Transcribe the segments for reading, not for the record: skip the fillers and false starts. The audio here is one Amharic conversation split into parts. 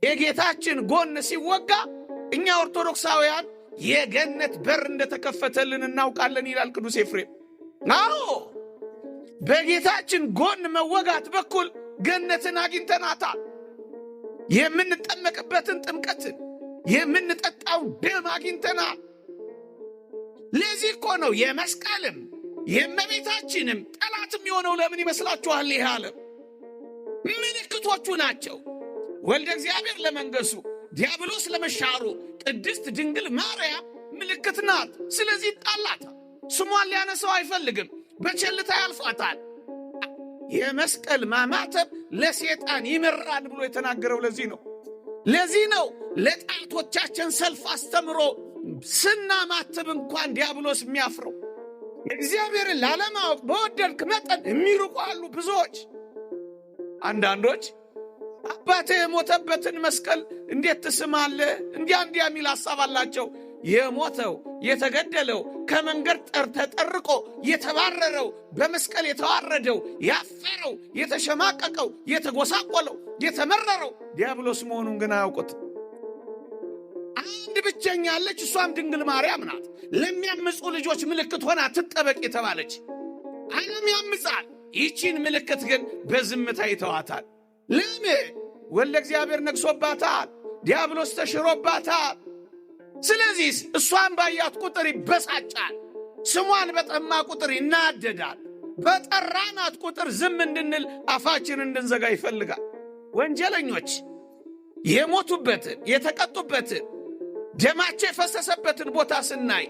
የጌታችን ጎን ሲወጋ እኛ ኦርቶዶክሳውያን የገነት በር እንደተከፈተልን እናውቃለን ይላል ቅዱስ ኤፍሬም። አዎ በጌታችን ጎን መወጋት በኩል ገነትን አግኝተናታል። የምንጠመቅበትን ጥምቀትን የምንጠጣውን ደም አግኝተናል። ለዚህ እኮ ነው የመስቀልም የእመቤታችንም ጠላትም የሆነው ለምን ይመስላችኋል? ይህ ዓለም ምልክቶቹ ናቸው። ወልደ እግዚአብሔር ለመንገሱ፣ ዲያብሎስ ለመሻሩ፣ ቅድስት ድንግል ማርያም ምልክት ናት። ስለዚህ ይጣላታል። ስሟን ሊያነሳው አይፈልግም፣ በቸልታ ያልፋታል። የመስቀል ማማተብ ለሰይጣን ይመራል ብሎ የተናገረው ለዚህ ነው ለጣቶቻችን ሰልፍ አስተምሮ ስናማትብ እንኳን ዲያብሎስ የሚያፍረው። እግዚአብሔርን ላለማወቅ በወደድክ መጠን የሚርቁ አሉ ብዙዎች። አንዳንዶች አባቴ የሞተበትን መስቀል እንዴት ትስማለህ? እንዲያ የሚል ሐሳብ አላቸው። የሞተው የተገደለው ከመንገድ ተጠርቆ የተባረረው በመስቀል የተዋረደው ያፈረው የተሸማቀቀው የተጎሳቆለው የተመረረው ዲያብሎስ መሆኑን ግን አያውቁት። አንድ ብቸኛ አለች፣ እሷም ድንግል ማርያም ናት። ለሚያምፁ ልጆች ምልክት ሆና ትጠበቅ የተባለች። ዓለም ያምፃል፣ ይቺን ምልክት ግን በዝምታ ይተዋታል። ለምን? ወልደ እግዚአብሔር ነግሶባታል፣ ዲያብሎስ ተሽሮባታል። ስለዚህ እሷን ባያት ቁጥር ይበሳጫል፣ ስሟን በጠማ ቁጥር ይናደዳል፣ በጠራናት ቁጥር ዝም እንድንል አፋችን እንድንዘጋ ይፈልጋል። ወንጀለኞች የሞቱበትን የተቀጡበትን ደማቸው የፈሰሰበትን ቦታ ስናይ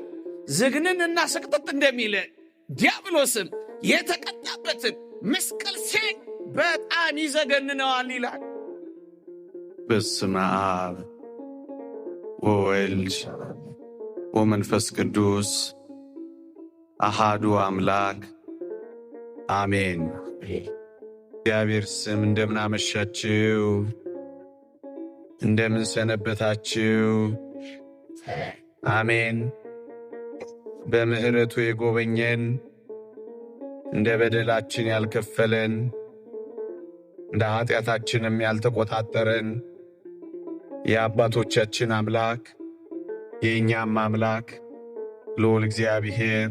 ዝግንንና ስቅጥጥ እንደሚለን ዲያብሎስም የተቀጣበትን መስቀል ሲያይ በጣም ይዘገንነዋል ይላል። በስመ አብ ወወልድ ወመንፈስ ቅዱስ አሃዱ አምላክ አሜን። እግዚአብሔር ስም እንደምን አመሻችሁ፣ እንደምን ሰነበታችሁ? አሜን። በምሕረቱ የጎበኘን እንደ በደላችን ያልከፈለን እንደ ኃጢአታችንም ያልተቆጣጠረን የአባቶቻችን አምላክ የእኛም አምላክ ልዑል እግዚአብሔር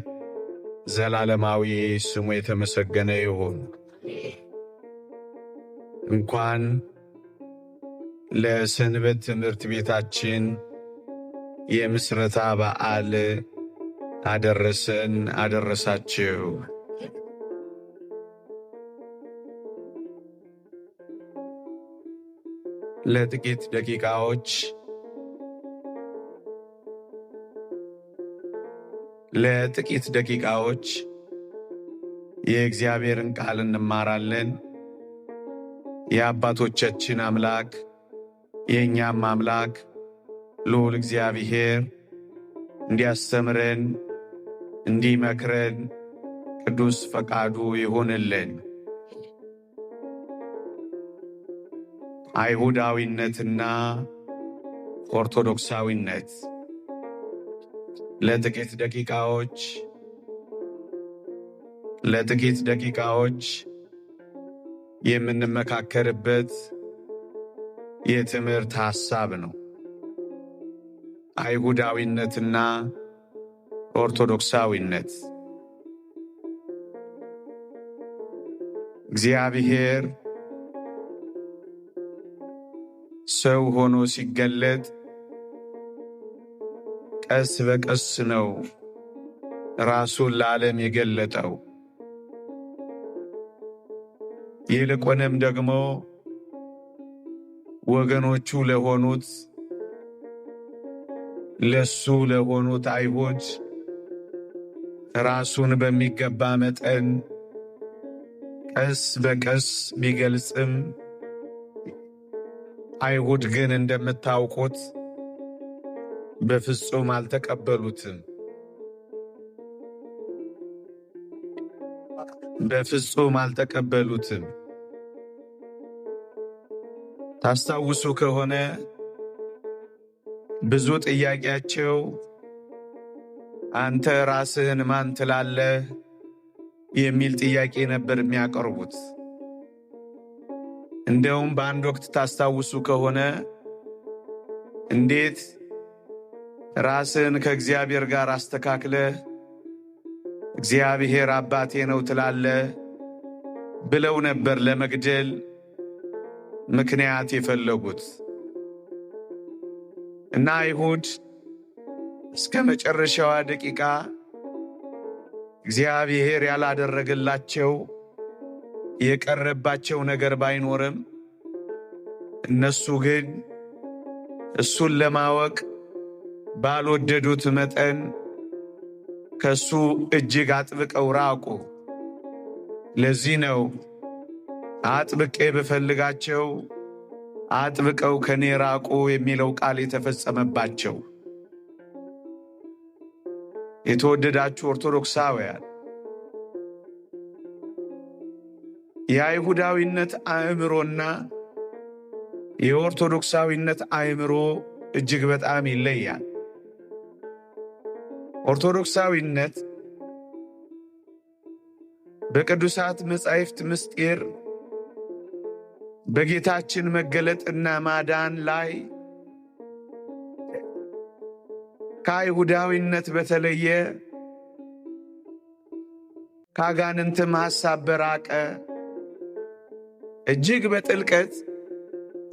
ዘላለማዊ ስሙ የተመሰገነ ይሁን። እንኳን ለሰንበት ትምህርት ቤታችን የምስረታ በዓል አደረሰን አደረሳችሁ። ለጥቂት ደቂቃዎች የእግዚአብሔርን ቃል እንማራለን። የአባቶቻችን አምላክ የእኛም አምላክ ልዑል እግዚአብሔር እንዲያስተምረን እንዲመክረን ቅዱስ ፈቃዱ ይሆንልን። አይሁዳዊነትና ኦርቶዶክሳዊነት ለጥቂት ደቂቃዎች የምንመካከርበት የትምህርት ሐሳብ ነው። አይሁዳዊነትና ኦርቶዶክሳዊነት። እግዚአብሔር ሰው ሆኖ ሲገለጥ ቀስ በቀስ ነው ራሱን ለዓለም የገለጠው። ይልቁንም ደግሞ ወገኖቹ ለሆኑት አይሁድ ራሱን በሚገባ መጠን ቀስ በቀስ ቢገልጽም አይሁድ ግን እንደምታውቁት በፍጹም አልተቀበሉትም። ታስታውሱ ከሆነ ብዙ ጥያቄያቸው አንተ ራስህን ማን ትላለህ የሚል ጥያቄ ነበር የሚያቀርቡት። እንደውም በአንድ ወቅት ታስታውሱ ከሆነ እንዴት ራስን ከእግዚአብሔር ጋር አስተካክለህ እግዚአብሔር አባቴ ነው ትላለህ ብለው ነበር ለመግደል ምክንያት የፈለጉት። እና አይሁድ እስከ መጨረሻዋ ደቂቃ እግዚአብሔር ያላደረገላቸው የቀረባቸው ነገር ባይኖርም እነሱ ግን እሱን ለማወቅ ባልወደዱት መጠን ከሱ እጅግ አጥብቀው ራቁ። ለዚህ ነው አጥብቄ ብፈልጋቸው አጥብቀው ከኔ ራቁ የሚለው ቃል የተፈጸመባቸው። የተወደዳችሁ ኦርቶዶክሳውያን፣ የአይሁዳዊነት አእምሮና የኦርቶዶክሳዊነት አእምሮ እጅግ በጣም ይለያል። ኦርቶዶክሳዊነት በቅዱሳት መጻሕፍት ምስጢር በጌታችን መገለጥና ማዳን ላይ ከአይሁዳዊነት በተለየ ከአጋንንትም ሐሳብ በራቀ እጅግ በጥልቀት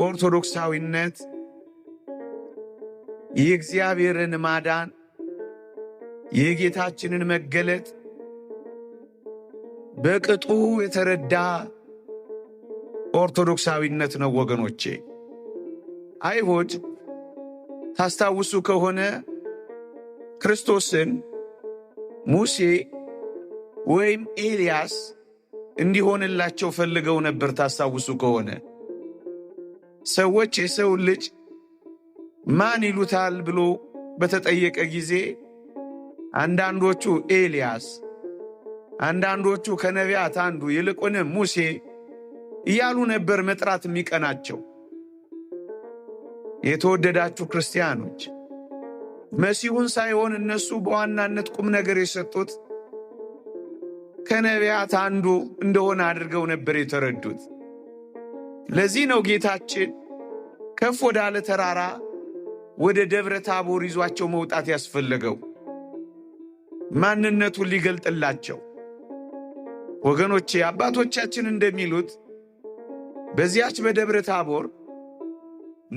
ኦርቶዶክሳዊነት የእግዚአብሔርን ማዳን የጌታችንን መገለጥ በቅጡ የተረዳ ኦርቶዶክሳዊነት ነው ወገኖቼ። አይሁድ ታስታውሱ ከሆነ ክርስቶስን ሙሴ ወይም ኤልያስ እንዲሆንላቸው ፈልገው ነበር። ታስታውሱ ከሆነ ሰዎች የሰው ልጅ ማን ይሉታል ብሎ በተጠየቀ ጊዜ አንዳንዶቹ ኤልያስ፣ አንዳንዶቹ ከነቢያት አንዱ ይልቁንም ሙሴ እያሉ ነበር መጥራት የሚቀናቸው። የተወደዳችሁ ክርስቲያኖች፣ መሲሁን ሳይሆን እነሱ በዋናነት ቁም ነገር የሰጡት ከነቢያት አንዱ እንደሆነ አድርገው ነበር የተረዱት። ለዚህ ነው ጌታችን ከፍ ወዳለ ተራራ ወደ ደብረ ታቦር ይዟቸው መውጣት ያስፈለገው፣ ማንነቱን ሊገልጥላቸው። ወገኖቼ፣ አባቶቻችን እንደሚሉት በዚያች በደብረ ታቦር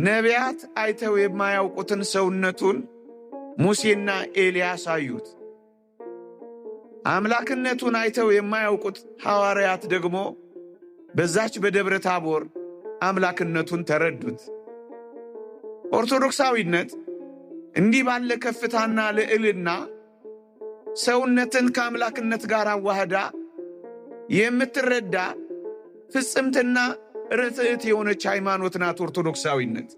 ነቢያት አይተው የማያውቁትን ሰውነቱን ሙሴና ኤልያስ አዩት። አምላክነቱን አይተው የማያውቁት ሐዋርያት ደግሞ በዛች በደብረ ታቦር አምላክነቱን ተረዱት። ኦርቶዶክሳዊነት እንዲህ ባለ ከፍታና ልዕልና ሰውነትን ከአምላክነት ጋር አዋህዳ የምትረዳ ፍጽምትና ርትዕት የሆነች ሃይማኖት ናት ኦርቶዶክሳዊነት።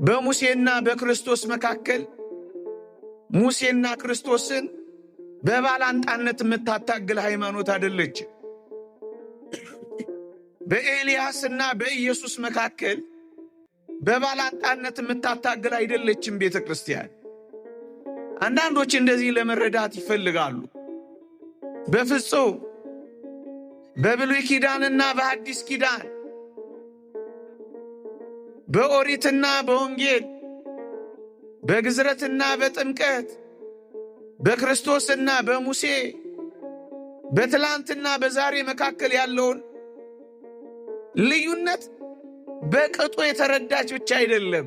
በሙሴና በክርስቶስ መካከል ሙሴና ክርስቶስን በባላንጣነት የምታታግል ሃይማኖት አይደለች። በኤልያስና በኢየሱስ መካከል በባላንጣነት የምታታግል አይደለችም ቤተ ክርስቲያን። አንዳንዶች እንደዚህ ለመረዳት ይፈልጋሉ። በፍጹም በብሉይ ኪዳንና በሐዲስ ኪዳን፣ በኦሪትና በወንጌል፣ በግዝረትና በጥምቀት፣ በክርስቶስና በሙሴ፣ በትላንትና በዛሬ መካከል ያለውን ልዩነት በቅጡ የተረዳች ብቻ አይደለም፣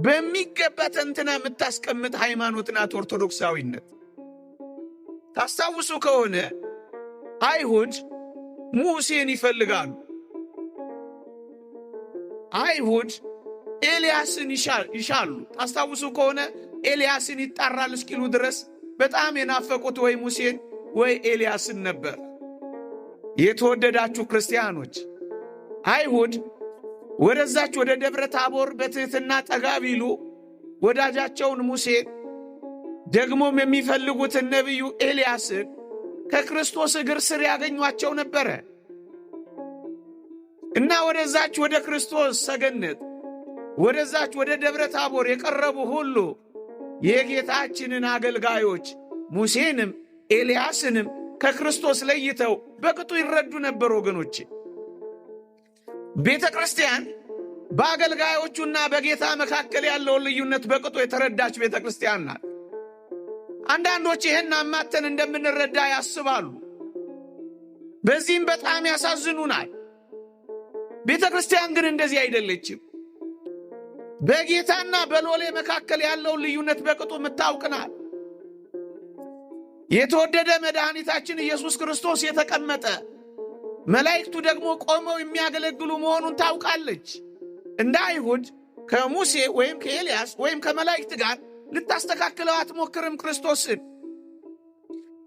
በሚገባ ተንትና የምታስቀምጥ ሃይማኖት ናት ኦርቶዶክሳዊነት። ታስታውሱ ከሆነ አይሁድ ሙሴን ይፈልጋሉ። አይሁድ ኤልያስን ይሻሉ። ታስታውሱ ከሆነ ኤልያስን ይጣራል እስኪሉ ድረስ በጣም የናፈቁት ወይ ሙሴን ወይ ኤልያስን ነበር። የተወደዳችሁ ክርስቲያኖች፣ አይሁድ ወደዛች ወደ ደብረ ታቦር በትሕትና ጠጋ ቢሉ ወዳጃቸውን ሙሴን ደግሞም የሚፈልጉትን ነቢዩ ኤልያስን ከክርስቶስ እግር ስር ያገኟቸው ነበረ እና ወደዛች ወደ ክርስቶስ ሰገነት ወደዛች ወደ ደብረ ታቦር የቀረቡ ሁሉ የጌታችንን አገልጋዮች ሙሴንም ኤልያስንም ከክርስቶስ ለይተው በቅጡ ይረዱ ነበር። ወገኖቼ፣ ቤተ ክርስቲያን በአገልጋዮቹና በጌታ መካከል ያለውን ልዩነት በቅጡ የተረዳች ቤተ ክርስቲያን ናት። አንዳንዶች ይህን አማተን እንደምንረዳ ያስባሉ። በዚህም በጣም ያሳዝኑናል። ቤተ ክርስቲያን ግን እንደዚህ አይደለችም። በጌታና በሎሌ መካከል ያለውን ልዩነት በቅጡ የምታውቅ ናት። የተወደደ መድኃኒታችን ኢየሱስ ክርስቶስ የተቀመጠ፣ መላእክቱ ደግሞ ቆመው የሚያገለግሉ መሆኑን ታውቃለች። እንደ አይሁድ ከሙሴ ወይም ከኤልያስ ወይም ከመላእክት ጋር ልታስተካክለው አትሞክርም። ክርስቶስን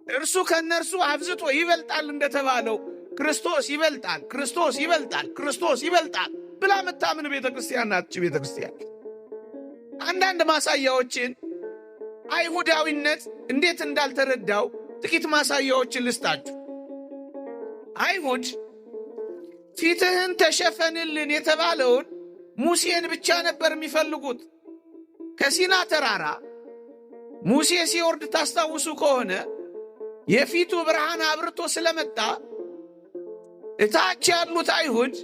እርሱ ከነርሱ አብዝቶ ይበልጣል እንደተባለው ክርስቶስ ይበልጣል፣ ክርስቶስ ይበልጣል፣ ክርስቶስ ይበልጣል ብላ መታምን ቤተ ክርስቲያን ናት። ቤተ ክርስቲያን አንዳንድ ማሳያዎችን አይሁዳዊነት እንዴት እንዳልተረዳው ጥቂት ማሳያዎችን ልስጣችሁ። አይሁድ ፊትህን ተሸፈንልን የተባለውን ሙሴን ብቻ ነበር የሚፈልጉት። ከሲና ተራራ ሙሴ ሲወርድ ታስታውሱ ከሆነ የፊቱ ብርሃን አብርቶ ስለመጣ እታች ያሉት አይሁድ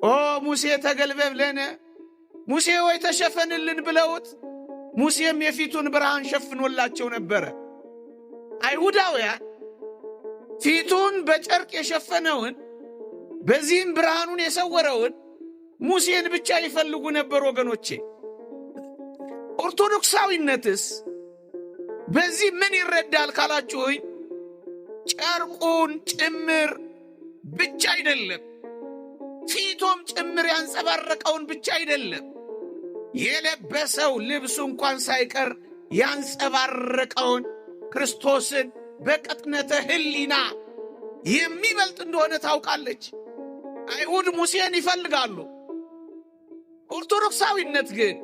ኦ ሙሴ ተገልበብ ለነ፣ ሙሴ ወይ ተሸፈንልን ብለውት ሙሴም የፊቱን ብርሃን ሸፍኖላቸው ነበረ። አይሁዳውያን ፊቱን በጨርቅ የሸፈነውን በዚህም ብርሃኑን የሰወረውን ሙሴን ብቻ ይፈልጉ ነበር። ወገኖቼ ኦርቶዶክሳዊነትስ በዚህ ምን ይረዳል ካላችሁኝ፣ ጨርቁን ጭምር ብቻ አይደለም፣ ፊቱም ጭምር ያንጸባረቀውን ብቻ አይደለም፣ የለበሰው ልብሱ እንኳን ሳይቀር ያንጸባረቀውን ክርስቶስን በቅጥነተ ሕሊና የሚበልጥ እንደሆነ ታውቃለች። አይሁድ ሙሴን ይፈልጋሉ። ኦርቶዶክሳዊነት ግን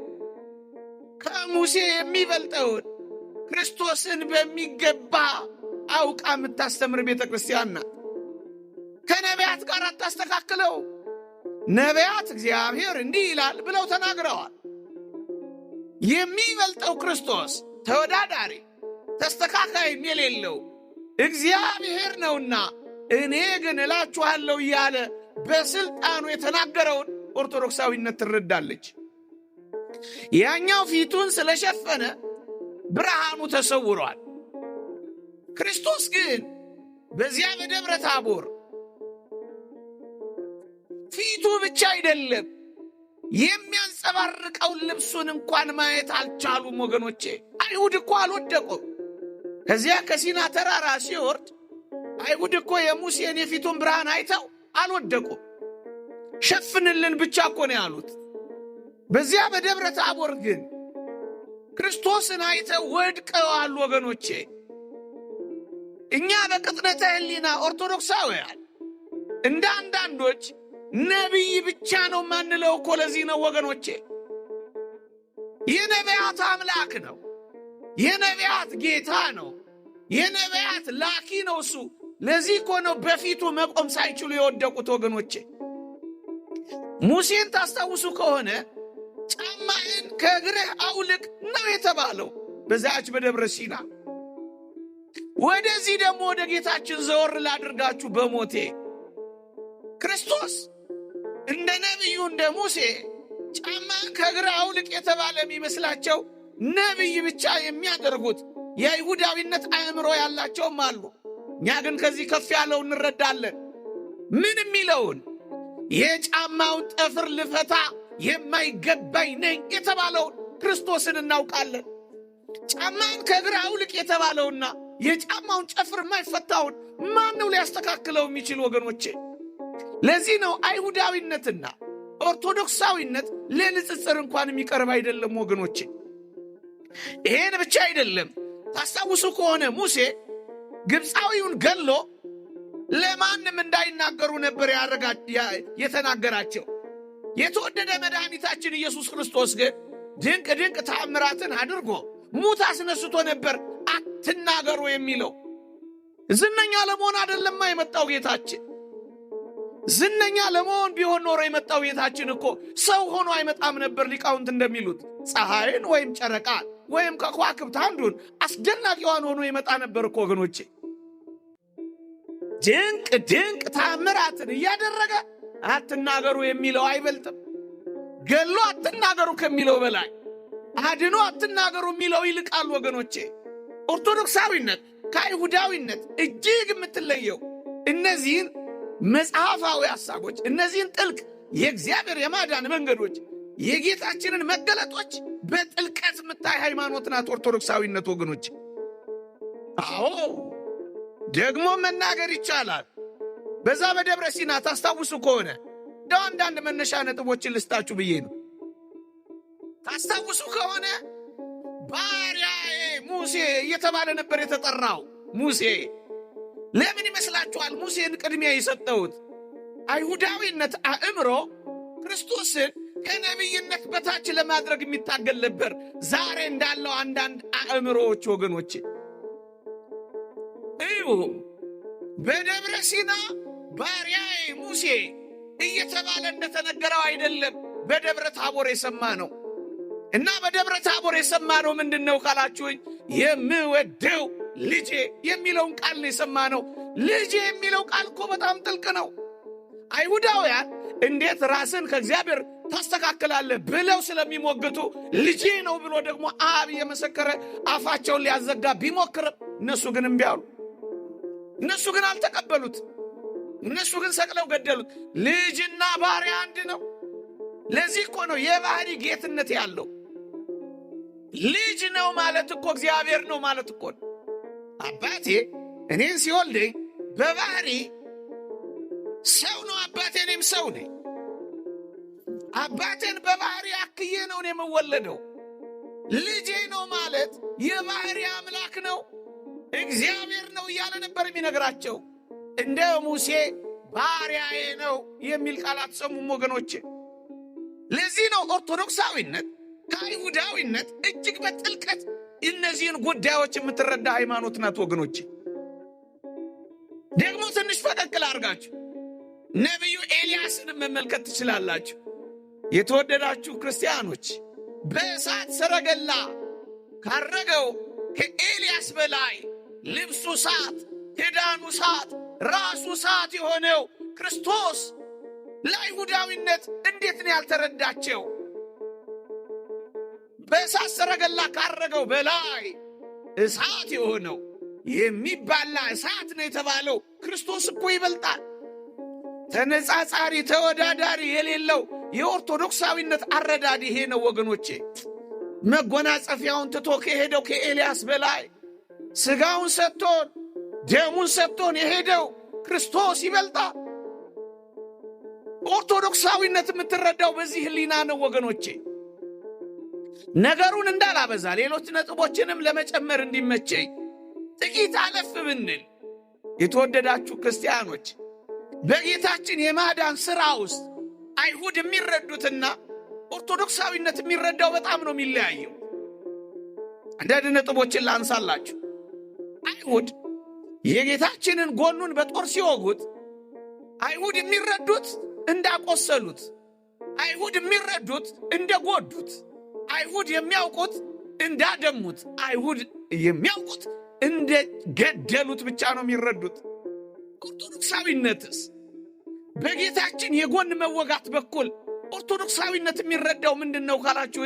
ከሙሴ የሚበልጠውን ክርስቶስን በሚገባ አውቃ የምታስተምር ቤተ ክርስቲያን ናት። ከነቢያት ጋር አታስተካክለው። ነቢያት እግዚአብሔር እንዲህ ይላል ብለው ተናግረዋል። የሚበልጠው ክርስቶስ ተወዳዳሪ ተስተካካይም የሌለው እግዚአብሔር ነውና እኔ ግን እላችኋለሁ እያለ በስልጣኑ የተናገረውን ኦርቶዶክሳዊነት ትረዳለች። ያኛው ፊቱን ስለሸፈነ ብርሃኑ ተሰውሯል። ክርስቶስ ግን በዚያ በደብረ ታቦር ፊቱ ብቻ አይደለም የሚያንጸባርቀውን ልብሱን እንኳን ማየት አልቻሉም። ወገኖቼ አይሁድ እኮ አልወደቁም። ከዚያ ከሲና ተራራ ሲወርድ አይሁድ እኮ የሙሴን የፊቱን ብርሃን አይተው አልወደቁም። ሸፍንልን ብቻ እኮ ነው ያሉት። በዚያ በደብረ ታቦር ግን ክርስቶስን አይተው ወድቀዋል። ወገኖቼ እኛ በቅጥነተ ሕሊና ኦርቶዶክሳውያን እንደ አንዳንዶች ነቢይ ብቻ ነው ማንለው እኮ ለዚህ ነው ወገኖቼ። የነቢያት አምላክ ነው፣ የነቢያት ጌታ ነው፣ የነቢያት ላኪ ነው እሱ። ለዚህ እኮ ነው በፊቱ መቆም ሳይችሉ የወደቁት ወገኖቼ። ሙሴን ታስታውሱ ከሆነ ጫማህን ከእግርህ አውልቅ ነው የተባለው በዛች በደብረ ሲና። ወደዚህ ደግሞ ወደ ጌታችን ዘወር ላድርጋችሁ በሞቴ ክርስቶስ እንደ ነቢዩ እንደ ሙሴ ጫማህን ከእግርህ አውልቅ የተባለ የሚመስላቸው ነቢይ ብቻ የሚያደርጉት የአይሁዳዊነት አእምሮ ያላቸውም አሉ። እኛ ግን ከዚህ ከፍ ያለው እንረዳለን። ምን የሚለውን የጫማውን ጠፍር ልፈታ የማይገባኝ ነኝ የተባለውን ክርስቶስን እናውቃለን። ጫማን ከእግርህ አውልቅ የተባለውና የጫማውን ጨፍር የማይፈታውን ማን ነው ሊያስተካክለው የሚችል ወገኖቼ? ለዚህ ነው አይሁዳዊነትና ኦርቶዶክሳዊነት ለንጽጽር እንኳን የሚቀርብ አይደለም ወገኖቼ። ይሄን ብቻ አይደለም። ታስታውሱ ከሆነ ሙሴ ግብፃዊውን ገሎ ለማንም እንዳይናገሩ ነበር የተናገራቸው። የተወደደ መድኃኒታችን ኢየሱስ ክርስቶስ ግን ድንቅ ድንቅ ተአምራትን አድርጎ ሙት አስነስቶ ነበር አትናገሩ የሚለው። ዝነኛ ለመሆን አይደለም የመጣው ጌታችን። ዝነኛ ለመሆን ቢሆን ኖሮ የመጣው ጌታችን እኮ ሰው ሆኖ አይመጣም ነበር። ሊቃውንት እንደሚሉት ፀሐይን ወይም ጨረቃን ወይም ከከዋክብት አንዱን አስደናቂዋን ሆኖ ይመጣ ነበር እኮ ወገኖቼ። ድንቅ ድንቅ ተአምራትን እያደረገ አትናገሩ የሚለው አይበልጥም? ገሎ አትናገሩ ከሚለው በላይ አድኖ አትናገሩ የሚለው ይልቃል ወገኖቼ። ኦርቶዶክሳዊነት ከአይሁዳዊነት እጅግ የምትለየው እነዚህን መጽሐፋዊ ሐሳቦች፣ እነዚህን ጥልቅ የእግዚአብሔር የማዳን መንገዶች፣ የጌታችንን መገለጦች በጥልቀት የምታይ ሃይማኖት ናት ኦርቶዶክሳዊነት ወገኖች። አዎ ደግሞ መናገር ይቻላል። በዛ በደብረ ሲና ታስታውሱ ከሆነ እንደው አንዳንድ መነሻ ነጥቦችን ልስጣችሁ ብዬ ነው። ታስታውሱ ከሆነ ባሪያዬ ሙሴ እየተባለ ነበር የተጠራው። ሙሴ ለምን ይመስላችኋል ሙሴን ቅድሚያ የሰጠውት? አይሁዳዊነት አእምሮ ክርስቶስን ከነቢይነት በታች ለማድረግ የሚታገል ነበር። ዛሬ እንዳለው አንዳንድ አእምሮዎች ወገኖች እዩ። በደብረ ሲና ባሪያዬ ሙሴ እየተባለ እንደተነገረው አይደለም በደብረ ታቦር የሰማ ነው። እና በደብረ ታቦር የሰማ ነው ምንድን ነው ካላችሁኝ፣ የምወደው ልጄ የሚለውን ቃል ነው የሰማ ነው። ልጄ የሚለው ቃል እኮ በጣም ጥልቅ ነው። አይሁዳውያን እንዴት ራስን ከእግዚአብሔር ታስተካክላለህ ብለው ስለሚሞግቱ ልጄ ነው ብሎ ደግሞ አብ የመሰከረ አፋቸውን ሊያዘጋ ቢሞክርም እነሱ ግን እምቢ አሉ። እነሱ ግን አልተቀበሉት። እነሱ ግን ሰቅለው ገደሉት። ልጅና ባሪያ አንድ ነው። ለዚህ እኮ ነው የባህሪ ጌትነት ያለው። ልጅ ነው ማለት እኮ እግዚአብሔር ነው ማለት እኮ ነው። አባቴ እኔን ሲወልደኝ በባህሪ ሰው ነው አባቴ፣ እኔም ሰው ነኝ። አባቴን በባህሪ አክዬ ነው እኔ የምወለደው። ልጄ ነው ማለት የባህሪ አምላክ ነው፣ እግዚአብሔር ነው እያለ ነበር የሚነግራቸው። እንደ ሙሴ ባሪያዬ ነው የሚል ቃል አትሰሙም ወገኖቼ። ለዚህ ነው ኦርቶዶክሳዊነት ከአይሁዳዊነት እጅግ በጥልቀት እነዚህን ጉዳዮች የምትረዳ ሃይማኖት ናት ወገኖቼ። ደግሞ ትንሽ ፈቀቅል አድርጋችሁ ነቢዩ ኤልያስን መመልከት ትችላላችሁ። የተወደዳችሁ ክርስቲያኖች፣ በእሳት ሰረገላ ካረገው ከኤልያስ በላይ ልብሱ እሳት፣ ኪዳኑ እሳት፣ ራሱ እሳት የሆነው ክርስቶስ ለአይሁዳዊነት እንዴት ነው ያልተረዳቸው? በእሳት ሰረገላ ካረገው በላይ እሳት የሆነው የሚባላ እሳት ነው የተባለው ክርስቶስ እኮ ይበልጣል። ተነጻጻሪ ተወዳዳሪ የሌለው የኦርቶዶክሳዊነት አረዳድ ይሄ ነው ወገኖቼ። መጎናጸፊያውን ትቶ ከሄደው ከኤልያስ በላይ ሥጋውን ሰጥቶን ደሙን ሰጥቶን የሄደው ክርስቶስ ይበልጣል። ኦርቶዶክሳዊነት የምትረዳው በዚህ ሕሊና ነው ወገኖቼ። ነገሩን እንዳላበዛ ሌሎች ነጥቦችንም ለመጨመር እንዲመቸኝ ጥቂት አለፍ ብንል የተወደዳችሁ ክርስቲያኖች፣ በጌታችን የማዳን ሥራ ውስጥ አይሁድ የሚረዱትና ኦርቶዶክሳዊነት የሚረዳው በጣም ነው የሚለያየው። አንዳንድ ነጥቦችን ላንሳላችሁ። አይሁድ የጌታችንን ጎኑን በጦር ሲወጉት አይሁድ የሚረዱት እንዳቆሰሉት፣ አይሁድ የሚረዱት እንደጎዱት፣ አይሁድ የሚያውቁት እንዳደሙት፣ አይሁድ የሚያውቁት እንደገደሉት ብቻ ነው የሚረዱት። ኦርቶዶክሳዊነትስ በጌታችን የጎን መወጋት በኩል ኦርቶዶክሳዊነት የሚረዳው ምንድን ነው ካላችሁ፣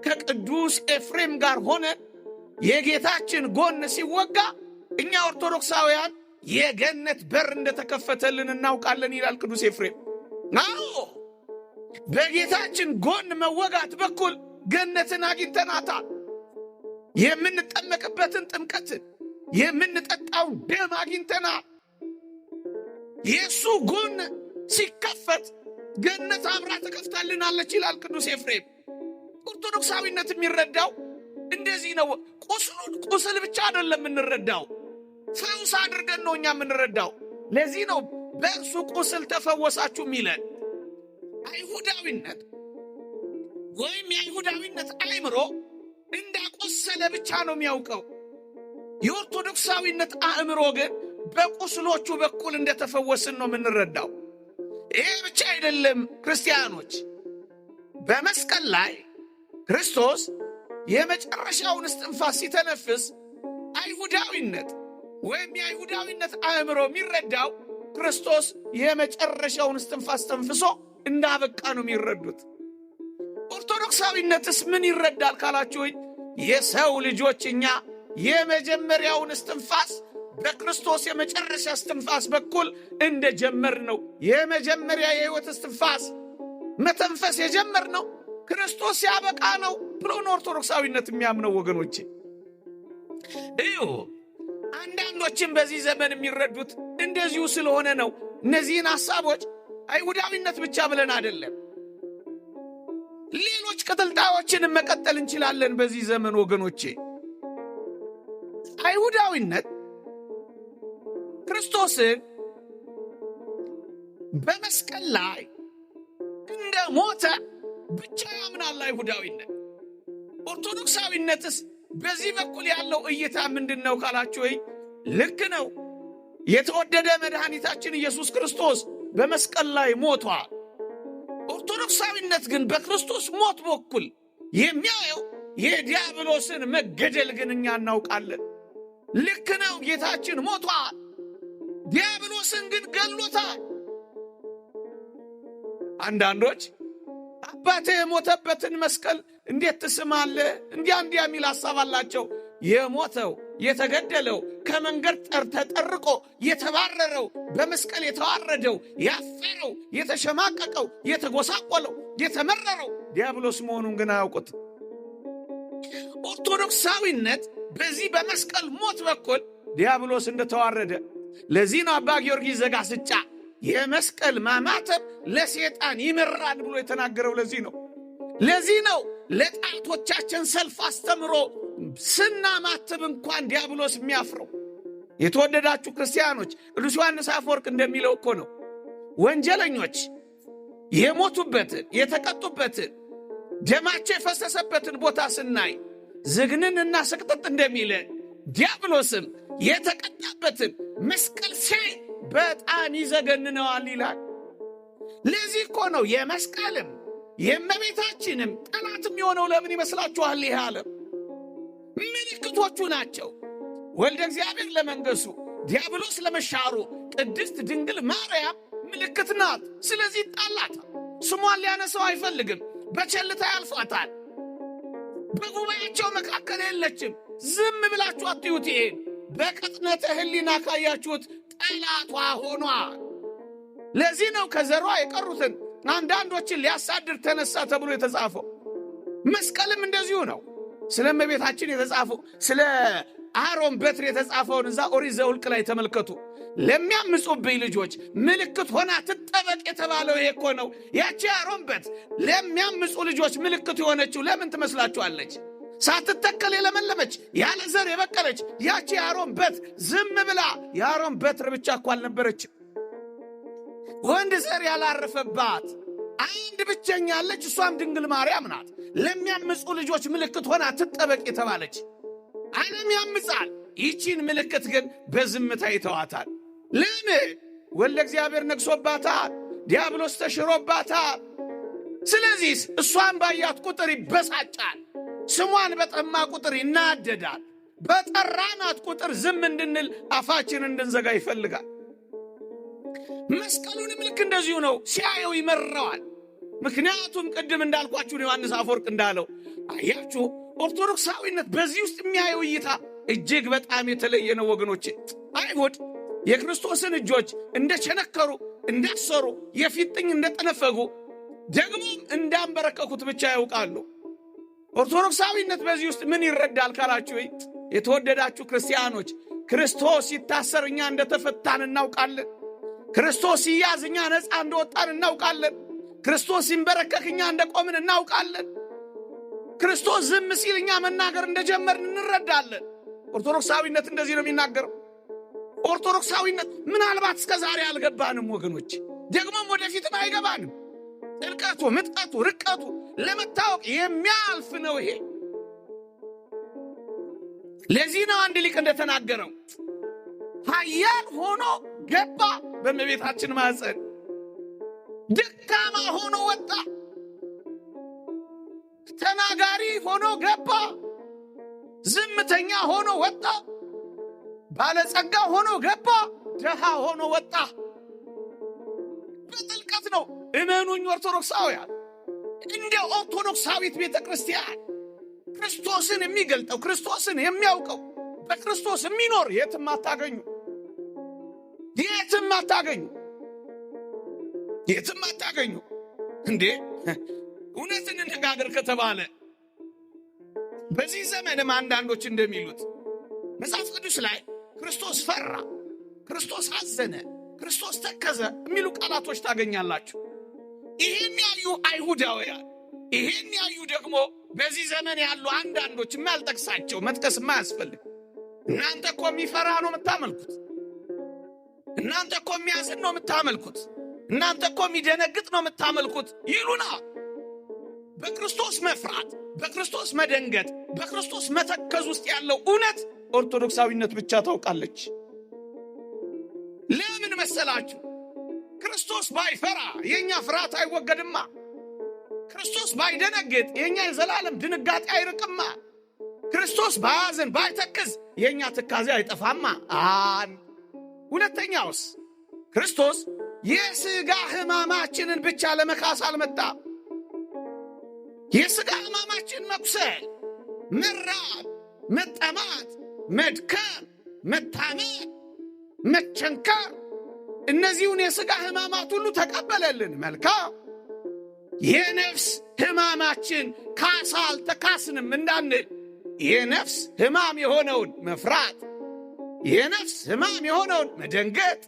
ከቅዱስ ኤፍሬም ጋር ሆነ የጌታችን ጎን ሲወጋ እኛ ኦርቶዶክሳውያን የገነት በር እንደተከፈተልን እናውቃለን ይላል ቅዱስ ኤፍሬም። አዎ በጌታችን ጎን መወጋት በኩል ገነትን አግኝተናታል። የምንጠመቅበትን ጥምቀትን፣ የምንጠጣውን ደም አግኝተናል። የእሱ ጎን ሲከፈት ገነት አብራ ተከፍታልናለች ይላል ቅዱስ ኤፍሬም። ኦርቶዶክሳዊነት የሚረዳው እንደዚህ ነው። ቁስሉን ቁስል ብቻ አይደለም የምንረዳው፣ ፈውስ አድርገን ነው እኛ የምንረዳው። ለዚህ ነው በእርሱ ቁስል ተፈወሳችሁ የሚለን። አይሁዳዊነት ወይም የአይሁዳዊነት አእምሮ እንዳቆሰለ ብቻ ነው የሚያውቀው። የኦርቶዶክሳዊነት አእምሮ ግን በቁስሎቹ በኩል እንደተፈወስን ነው የምንረዳው። ይሄ ብቻ አይደለም ክርስቲያኖች፣ በመስቀል ላይ ክርስቶስ የመጨረሻውን እስትንፋስ ሲተነፍስ አይሁዳዊነት ወይም የአይሁዳዊነት አእምሮ የሚረዳው ክርስቶስ የመጨረሻውን እስትንፋስ ተንፍሶ እንዳበቃ ነው የሚረዱት። ኦርቶዶክሳዊነትስ ምን ይረዳል ካላችሁ የሰው ልጆች እኛ የመጀመሪያውን እስትንፋስ በክርስቶስ የመጨረሻ እስትንፋስ በኩል እንደጀመርነው የመጀመሪያ የሕይወት እስትንፋስ መተንፈስ የጀመርነው ክርስቶስ ያበቃ ነው ብሎ ኦርቶዶክሳዊነት የሚያምነው ወገኖቼ። እዩ አንዳንዶችም በዚህ ዘመን የሚረዱት እንደዚሁ ስለሆነ ነው። እነዚህን ሐሳቦች አይሁዳዊነት ብቻ ብለን አይደለም፣ ሌሎች ቅጥልጣዮችንም መቀጠል እንችላለን በዚህ ዘመን ወገኖቼ። አይሁዳዊነት ክርስቶስን በመስቀል ላይ እንደ ሞተ ብቻ ያምናል አይሁዳዊነት። ኦርቶዶክሳዊነትስ በዚህ በኩል ያለው እይታ ምንድነው ካላችሁ ልክ ነው፣ የተወደደ መድኃኒታችን ኢየሱስ ክርስቶስ በመስቀል ላይ ሞቷል። ኦርቶዶክሳዊነት ግን በክርስቶስ ሞት በኩል የሚያየው የዲያብሎስን መገደል ግን እኛ እናውቃለን። ልክ ነው፣ ጌታችን ሞቷል፣ ዲያብሎስን ግን ገሎታል። አንዳንዶች አባቴ የሞተበትን መስቀል እንዴት ትስማለህ እንዲያ የሚል ሐሳብ አላቸው። የሞተው የተገደለው ከመንገድ ተጠርቆ የተባረረው በመስቀል የተዋረደው ያፈረው የተሸማቀቀው የተጎሳቆለው የተመረረው ዲያብሎስ መሆኑን ግን አያውቁት። ኦርቶዶክሳዊነት በዚህ በመስቀል ሞት በኩል ዲያብሎስ እንደተዋረደ፣ ለዚህ ነው አባ ጊዮርጊስ ዘጋስጫ የመስቀል ማማተብ ለሰይጣን ይመራል ብሎ የተናገረው። ለዚህ ነው ለጣቶቻችን ሰልፍ አስተምሮ ስናማትብ እንኳን ዲያብሎስ የሚያፍረው። የተወደዳችሁ ክርስቲያኖች ቅዱስ ዮሐንስ አፈወርቅ እንደሚለው እኮ ነው ወንጀለኞች የሞቱበትን የተቀጡበትን ደማቸው የፈሰሰበትን ቦታ ስናይ ዝግንንና ስቅጥጥ እንደሚለ ዲያብሎስም የተቀጣበትን መስቀል ሲያይ በጣም ይዘገንነዋል ይላል። ለዚህ እኮ ነው የመስቀልም የእመቤታችንም ጠላትም የሆነው ለምን ይመስላችኋል? ይህ ዓለም ምልክቶቹ ናቸው። ወልደ እግዚአብሔር ለመንገሱ፣ ዲያብሎስ ለመሻሩ፣ ቅድስት ድንግል ማርያም ምልክት ናት። ስለዚህ ይጣላታል። ስሟን ሊያነሳው አይፈልግም። በቸልታ ያልፏታል። በጉባኤያቸው መካከል የለችም። ዝም ብላችሁ አትዩት። ይሄን በቅጥነተ ሕሊና ካያችሁት ጠላቷ ሆኗል። ለዚህ ነው ከዘሯ የቀሩትን አንዳንዶችን ሊያሳድር ተነሳ ተብሎ የተጻፈው። መስቀልም እንደዚሁ ነው። ስለ እመቤታችን የተጻፈው ስለ አሮን በትር የተጻፈውን እዛ ኦሪት ዘኍልቍ ላይ ተመልከቱ። ለሚያምፁብኝ ልጆች ምልክት ሆና ትጠበቅ የተባለው ይሄ እኮ ነው። ያቺ አሮን በትር ለሚያምፁ ልጆች ምልክት የሆነችው ለምን ትመስላችኋለች? ሳትተከል የለመለመች ያለ ዘር የበቀለች ያቺ የአሮን በትር ዝም ብላ የአሮን በትር ብቻ እኮ አልነበረችም። ወንድ ዘር ያላረፈባት አንድ ብቸኛ አለች፣ እሷም ድንግል ማርያም ናት። ለሚያምፁ ልጆች ምልክት ሆና ትጠበቅ የተባለች። ዓለም ያምፃል፣ ይቺን ምልክት ግን በዝምታ ይተዋታል። ለምን? ወልደ እግዚአብሔር ነግሶባታል፣ ዲያብሎስ ተሽሮባታል። ስለዚህ እሷን ባያት ቁጥር ይበሳጫል፣ ስሟን በጠማ ቁጥር ይናደዳል፣ በጠራናት ቁጥር ዝም እንድንል አፋችን እንድንዘጋ ይፈልጋል። መስቀሉንም ልክ እንደዚሁ ነው። ሲያየው ይመረዋል። ምክንያቱም ቅድም እንዳልኳችሁ ዮሐንስ አፈወርቅ እንዳለው አያችሁ፣ ኦርቶዶክሳዊነት በዚህ ውስጥ የሚያየው እይታ እጅግ በጣም የተለየ ነው ወገኖቼ። አይሁድ የክርስቶስን እጆች እንደቸነከሩ እንዳሰሩ የፊጥኝ እንደጠነፈጉ ደግሞም እንዳንበረከኩት ብቻ ያውቃሉ። ኦርቶዶክሳዊነት በዚህ ውስጥ ምን ይረዳል ካላችሁ፣ የተወደዳችሁ ክርስቲያኖች ክርስቶስ ሲታሰር እኛ እንደተፈታን እናውቃለን። ክርስቶስ ሲያዝ እኛ ነፃ እንደወጣን እናውቃለን። ክርስቶስ ሲንበረከክ እኛ እንደቆምን እናውቃለን። ክርስቶስ ዝም ሲል እኛ መናገር እንደጀመርን እንረዳለን። ኦርቶዶክሳዊነት እንደዚህ ነው የሚናገረው። ኦርቶዶክሳዊነት ምናልባት እስከ ዛሬ አልገባንም ወገኖች፣ ደግሞም ወደፊትም አይገባንም። ጥልቀቱ፣ ምጥቀቱ፣ ርቀቱ ለመታወቅ የሚያልፍ ነው ይሄ። ለዚህ ነው አንድ ሊቅ እንደተናገረው ኃያል ሆኖ ገባ በእመቤታችን ማኅፀን፣ ደካማ ሆኖ ወጣ። ተናጋሪ ሆኖ ገባ፣ ዝምተኛ ሆኖ ወጣ። ባለጸጋ ሆኖ ገባ፣ ድሃ ሆኖ ወጣ። በጥልቀት ነው። እመኑኝ ኦርቶዶክሳውያን፣ እንደ ኦርቶዶክሳዊት ቤተ ክርስቲያን ክርስቶስን የሚገልጠው ክርስቶስን የሚያውቀው በክርስቶስ የሚኖር የትም አታገኙ፣ የትም አታገኙ፣ የትም አታገኙ። እንዴ እውነትን እንነጋገር ከተባለ በዚህ ዘመንም አንዳንዶች እንደሚሉት መጽሐፍ ቅዱስ ላይ ክርስቶስ ፈራ፣ ክርስቶስ አዘነ፣ ክርስቶስ ተከዘ የሚሉ ቃላቶች ታገኛላችሁ። ይህን ያዩ አይሁዳውያን፣ ይህን ያዩ ደግሞ በዚህ ዘመን ያሉ አንዳንዶች የማልጠቅሳቸው መጥቀስ የማያስፈልግ እናንተ እኮ የሚፈራ ነው የምታመልኩት፣ እናንተ እኮ የሚያዝን ነው የምታመልኩት፣ እናንተ እኮ የሚደነግጥ ነው የምታመልኩት ይሉና በክርስቶስ መፍራት፣ በክርስቶስ መደንገጥ፣ በክርስቶስ መተከዝ ውስጥ ያለው እውነት ኦርቶዶክሳዊነት ብቻ ታውቃለች። ለምን መሰላችሁ? ክርስቶስ ባይፈራ የኛ ፍርሃት አይወገድማ። ክርስቶስ ባይደነግጥ የኛ የዘላለም ድንጋጤ አይርቅማ። ክርስቶስ ባያዝን ባይተክዝ የኛ ትካዜ አይጠፋማ። ሁለተኛውስ ክርስቶስ የሥጋ ሕማማችንን ብቻ ለመካስ አልመጣም። የሥጋ ሕማማችን መቁሰል፣ መራብ፣ መጠማት፣ መድከም፣ መታመም፣ መቸንከር እነዚሁን የሥጋ ሕማማት ሁሉ ተቀበለልን። መልካም። የነፍስ ሕማማችን ካሳ አልተካስንም እንዳንል የነፍስ ሕማም የሆነውን መፍራት፣ የነፍስ ሕማም የሆነውን መደንገጥ፣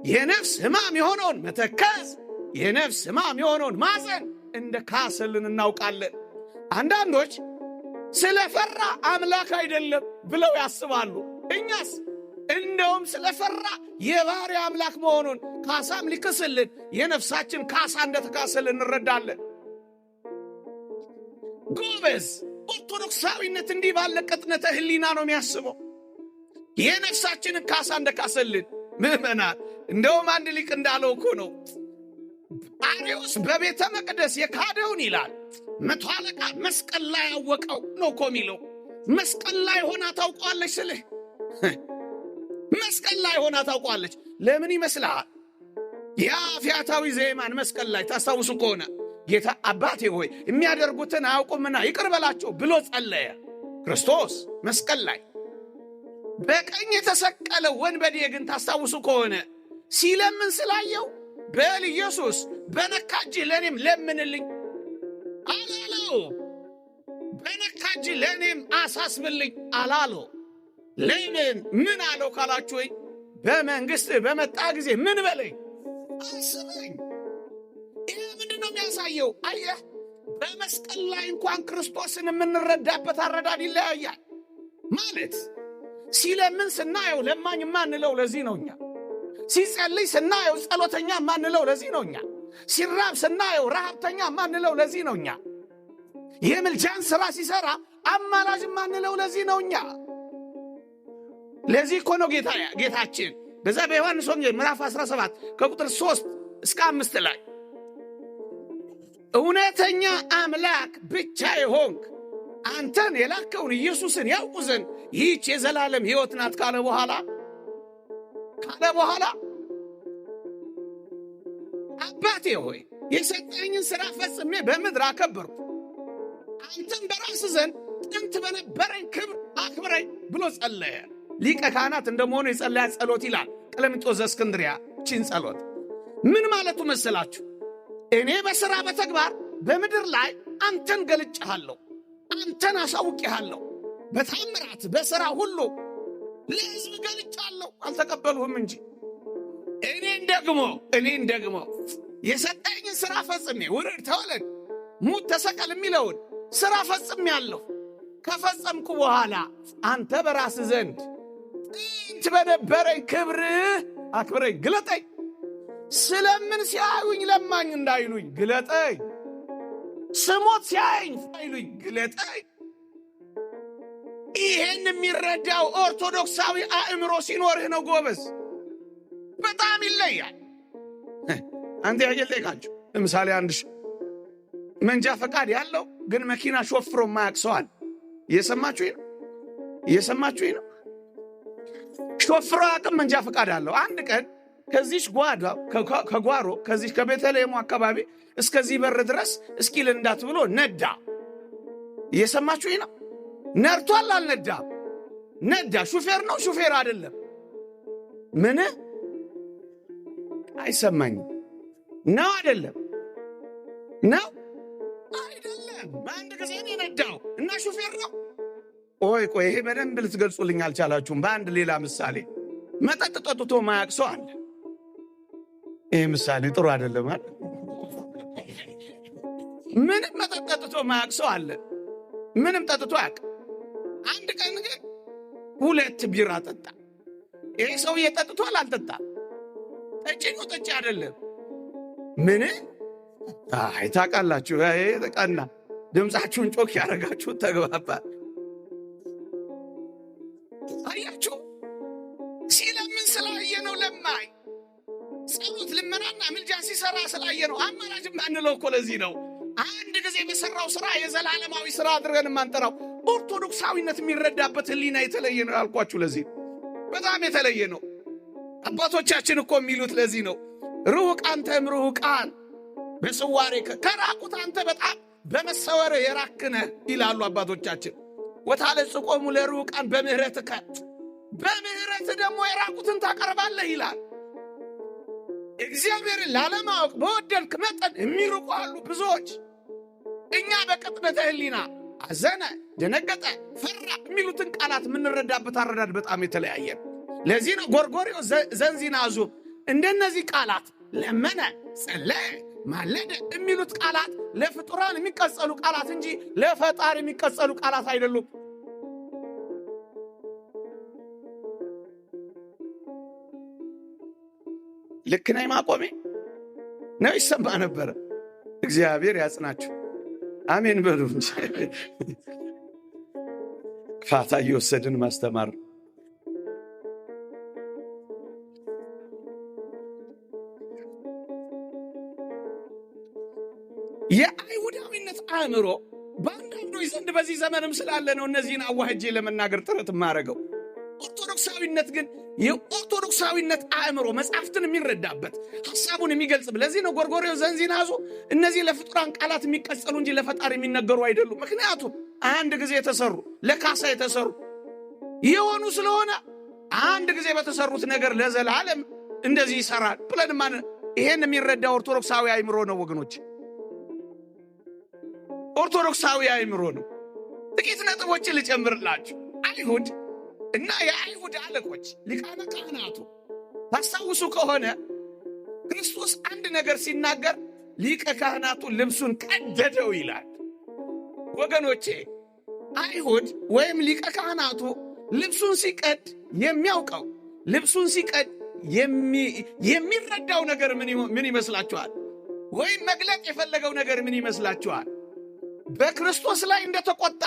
የነፍስ ሕማም የሆነውን መተከዝ፣ የነፍስ ሕማም የሆነውን ማዘን እንደ ካሰልን እናውቃለን። አንዳንዶች ስለፈራ አምላክ አይደለም ብለው ያስባሉ። እኛስ እንደውም ስለፈራ የባሕርይ አምላክ መሆኑን ካሳም ሊክስልን የነፍሳችን ካሳ እንደተካሰልን እንረዳለን። ጎበዝ ኦርቶዶክሳዊነት እንዲህ ባለ ቅጥነተ ሕሊና ነው የሚያስበው። የነፍሳችንን ካሳ እንደካሰልን ምዕመናን። እንደውም አንድ ሊቅ እንዳለው እኮ ነው አርዮስ በቤተ መቅደስ የካደውን ይላል መቶ አለቃ መስቀል ላይ ያወቀው ነው እኮ የሚለው። መስቀል ላይ ሆና ታውቋለች ስልህ መስቀል ላይ ሆና ታውቋለች። ለምን ይመስልሃል? ያ ፈያታዊ ዘየማን መስቀል ላይ ታስታውሱ ከሆነ ጌታ አባቴ ሆይ የሚያደርጉትን አያውቁምና ይቅር በላቸው ብሎ ጸለየ። ክርስቶስ መስቀል ላይ በቀኝ የተሰቀለው ወንበዴ ግን ታስታውሱ ከሆነ ሲለምን ስላየው በል ኢየሱስ በነካ እጅህ ለእኔም ለምንልኝ አላለው። በነካ እጅህ ለእኔም አሳስብልኝ አላለው። ለምን ምን አለው ካላችሁ ወይ በመንግሥት በመጣ ጊዜ ምን በለኝ አስበኝ። ይህ ምንድን ነው የሚያሳየው? አየህ በመስቀል ላይ እንኳን ክርስቶስን የምንረዳበት አረዳድ ይለያያል። ማለት ሲለምን ስናየው ለማኝ ማንለው ለዚህ ነው እኛ። ሲጸልይ ስናየው ጸሎተኛ ማንለው ለዚህ ነው እኛ። ሲራብ ስናየው ረሃብተኛ ማንለው ለዚህ ነው እኛ። የምልጃን ሥራ ሲሰራ አማላጅ ማንለው ለዚህ ነው እኛ። ለዚህ እኮ ነው ጌታችን በዛ በዮሐንስ ወንጌል ምዕራፍ 17 ከቁጥር 3 እስከ 5 ላይ እውነተኛ አምላክ ብቻ የሆንክ አንተን የላከውን ኢየሱስን ያውቁ ዘንድ ይህች የዘላለም ሕይወት ናት ካለ በኋላ አባቴ ሆይ የሰጠኝን ሥራ ፈጽሜ በምድር አከበርኩ፣ አንተን በራስ ዘንድ ጥንት በነበረኝ ክብር አክብረኝ ብሎ ጸለየ። ሊቀ ካህናት እንደመሆኑ የጸለያ ጸሎት ይላል ቀለምንጦስ ዘእስክንድርያ። ቺን ጸሎት ምን ማለቱ መሰላችሁ? እኔ በሥራ በተግባር በምድር ላይ አንተን ገልጬሃለሁ፣ አንተን አሳውቄሃለሁ። በታምራት በሥራ ሁሉ ለሕዝብ ገልጫለሁ፣ አልተቀበሉህም እንጂ እኔን ደግሞ የሰጠኝን ሥራ ፈጽሜ ውረድ፣ ተወለድ፣ ሙት፣ ተሰቀል የሚለውን ሥራ ፈጽሜያለሁ። ከፈጸምኩ በኋላ አንተ በራስ ዘንድ ጥንት በነበረኝ ክብርህ አክብረኝ፣ ግለጠኝ። ስለምን ሲያዩኝ ለማኝ እንዳይሉኝ ግለጠኝ፣ ስሞት ሲያዩኝ እንዳይሉኝ ግለጠኝ። ይሄን የሚረዳው ኦርቶዶክሳዊ አእምሮ ሲኖርህ ነው ጎበዝ። በጣም ይለያል። አንተ ያገል ጠይቃችሁ ለምሳሌ አንድ መንጃ ፈቃድ ያለው ግን መኪና ሾፍሮ የማያውቅ ሰው አለ። እየሰማችሁ ነው። ሾፍሮ አቅም መንጃ ፈቃድ አለው። አንድ ቀን ከዚች ከጓሮ ከዚች ከቤተልሔሙ አካባቢ እስከዚህ በር ድረስ እስኪል እንዳት ብሎ ነዳ። እየሰማችሁኝ ነው? ነርቷል አልነዳም? ነዳ። ሹፌር ነው ሹፌር አይደለም? ምን አይሰማኝም። ነው አይደለም? ነው አይደለም? በአንድ ጊዜ ነው የነዳው እና ሹፌር ነው። ቆይ ይሄ በደንብ ልትገልጹልኝ አልቻላችሁም። በአንድ ሌላ ምሳሌ መጠጥ ጠጥቶ ማያቅ ሰው አለ። ይሄ ምሳሌ ጥሩ አይደለም አይደል? ምንም መጠጥ ጠጥቶ ማያቅ ሰው አለ። ምንም ጠጥቶ ያቅ። አንድ ቀን ግን 2 ቢራ ጠጣ። ይሄ ሰውዬ ጠጥቷል አልጠጣም? ጠጪ ነው ጠጪ አይደለም? ምን ታውቃላችሁ? ይሄ ተቀና ድምፃችሁን ጮክ ያደረጋችሁት ተግባባ። አያችሁ፣ ሲለምን ስላየ ነው። ለማኝ ጸሎት ልመናና ምልጃ ሲሰራ ስላየ ነው። አማራጭ ማንለው እኮ ለዚህ ነው። አንድ ጊዜ በሰራው ስራ የዘላለማዊ ስራ አድርገን ማንጠራው። ኦርቶዶክሳዊነት የሚረዳበት ህሊና የተለየ ነው ያልኳችሁ ለዚህ በጣም የተለየ ነው። አባቶቻችን እኮ የሚሉት ለዚህ ነው። ሩቅ አንተም ሩቃን በስዋሬ ከራቁት አንተ በጣም በመሰወር የራክነ ይላሉ አባቶቻችን። ወታለጽቆሙ ለሩቃን በምህረትከ በምህረት ደግሞ የራቁትን ታቀርባለህ ይላል። እግዚአብሔርን ላለማወቅ በወደድክ መጠን የሚርቁ አሉ ብዙዎች። እኛ በቅጥነተ ህሊና አዘነ፣ ደነገጠ፣ ፈራ የሚሉትን ቃላት የምንረዳበት አረዳድ በጣም የተለያየ ነው። ለዚህ ነው ጎርጎርዮስ ዘንዚናዙም እንደነዚህ ቃላት ለመነ፣ ጸለየ፣ ማለደ የሚሉት ቃላት ለፍጡራን የሚቀጸሉ ቃላት እንጂ ለፈጣሪ የሚቀጸሉ ቃላት አይደሉም። ልክ ነኝ ማቆሜ ነው? ይሰማ ነበረ? እግዚአብሔር ያጽናችሁ። አሜን በሉ እንጂ ፋታ እየወሰድን ማስተማር። የአይሁዳዊነት አእምሮ በአንዳንዶች ዘንድ በዚህ ዘመንም ስላለ ነው እነዚህን አዋህጄ ለመናገር ጥረት የማደርገው። ኦርቶዶክሳዊነት ግን የኦርቶዶክሳዊነት አእምሮ መጽሐፍትን የሚረዳበት ሐሳቡን የሚገልጽ። ለዚህ ነው ጎርጎርዮስ ዘንዚናዙ እነዚህ ለፍጡራን ቃላት የሚቀጸሉ እንጂ ለፈጣሪ የሚነገሩ አይደሉም። ምክንያቱም አንድ ጊዜ የተሰሩ ለካሳ የተሰሩ የሆኑ ስለሆነ አንድ ጊዜ በተሰሩት ነገር ለዘላለም እንደዚህ ይሰራል ብለን ይሄን የሚረዳ ኦርቶዶክሳዊ አእምሮ ነው ወገኖች፣ ኦርቶዶክሳዊ አእምሮ ነው። ጥቂት ነጥቦችን ልጨምርላችሁ። አይሁድ እና የአይሁድ አለቆች ሊቃነ ካህናቱ ታስታውሱ ከሆነ ክርስቶስ አንድ ነገር ሲናገር ሊቀ ካህናቱ ልብሱን ቀደደው ይላል። ወገኖቼ አይሁድ ወይም ሊቀ ካህናቱ ልብሱን ሲቀድ የሚያውቀው ልብሱን ሲቀድ የሚረዳው ነገር ምን ይመስላችኋል? ወይም መግለጥ የፈለገው ነገር ምን ይመስላችኋል? በክርስቶስ ላይ እንደተቆጣ፣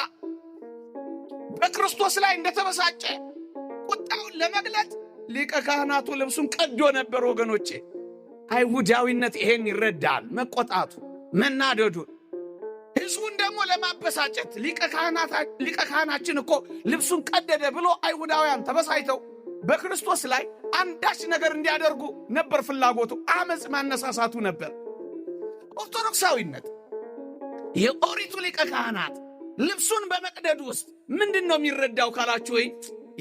በክርስቶስ ላይ እንደተበሳጨ ቁጣውን ለመግለጥ ሊቀ ካህናቱ ልብሱን ቀዶ ነበር። ወገኖቼ አይሁዳዊነት ይሄን ይረዳል። መቆጣቱ፣ መናደዱን፣ ሕዝቡን ደግሞ ለማበሳጨት ሊቀ ካህናችን እኮ ልብሱን ቀደደ ብሎ አይሁዳውያን ተበሳጭተው በክርስቶስ ላይ አንዳች ነገር እንዲያደርጉ ነበር ፍላጎቱ። አመፅ ማነሳሳቱ ነበር። ኦርቶዶክሳዊነት የኦሪቱ ሊቀ ካህናት ልብሱን በመቅደድ ውስጥ ምንድን ነው የሚረዳው ካላችሁ፣ ወይ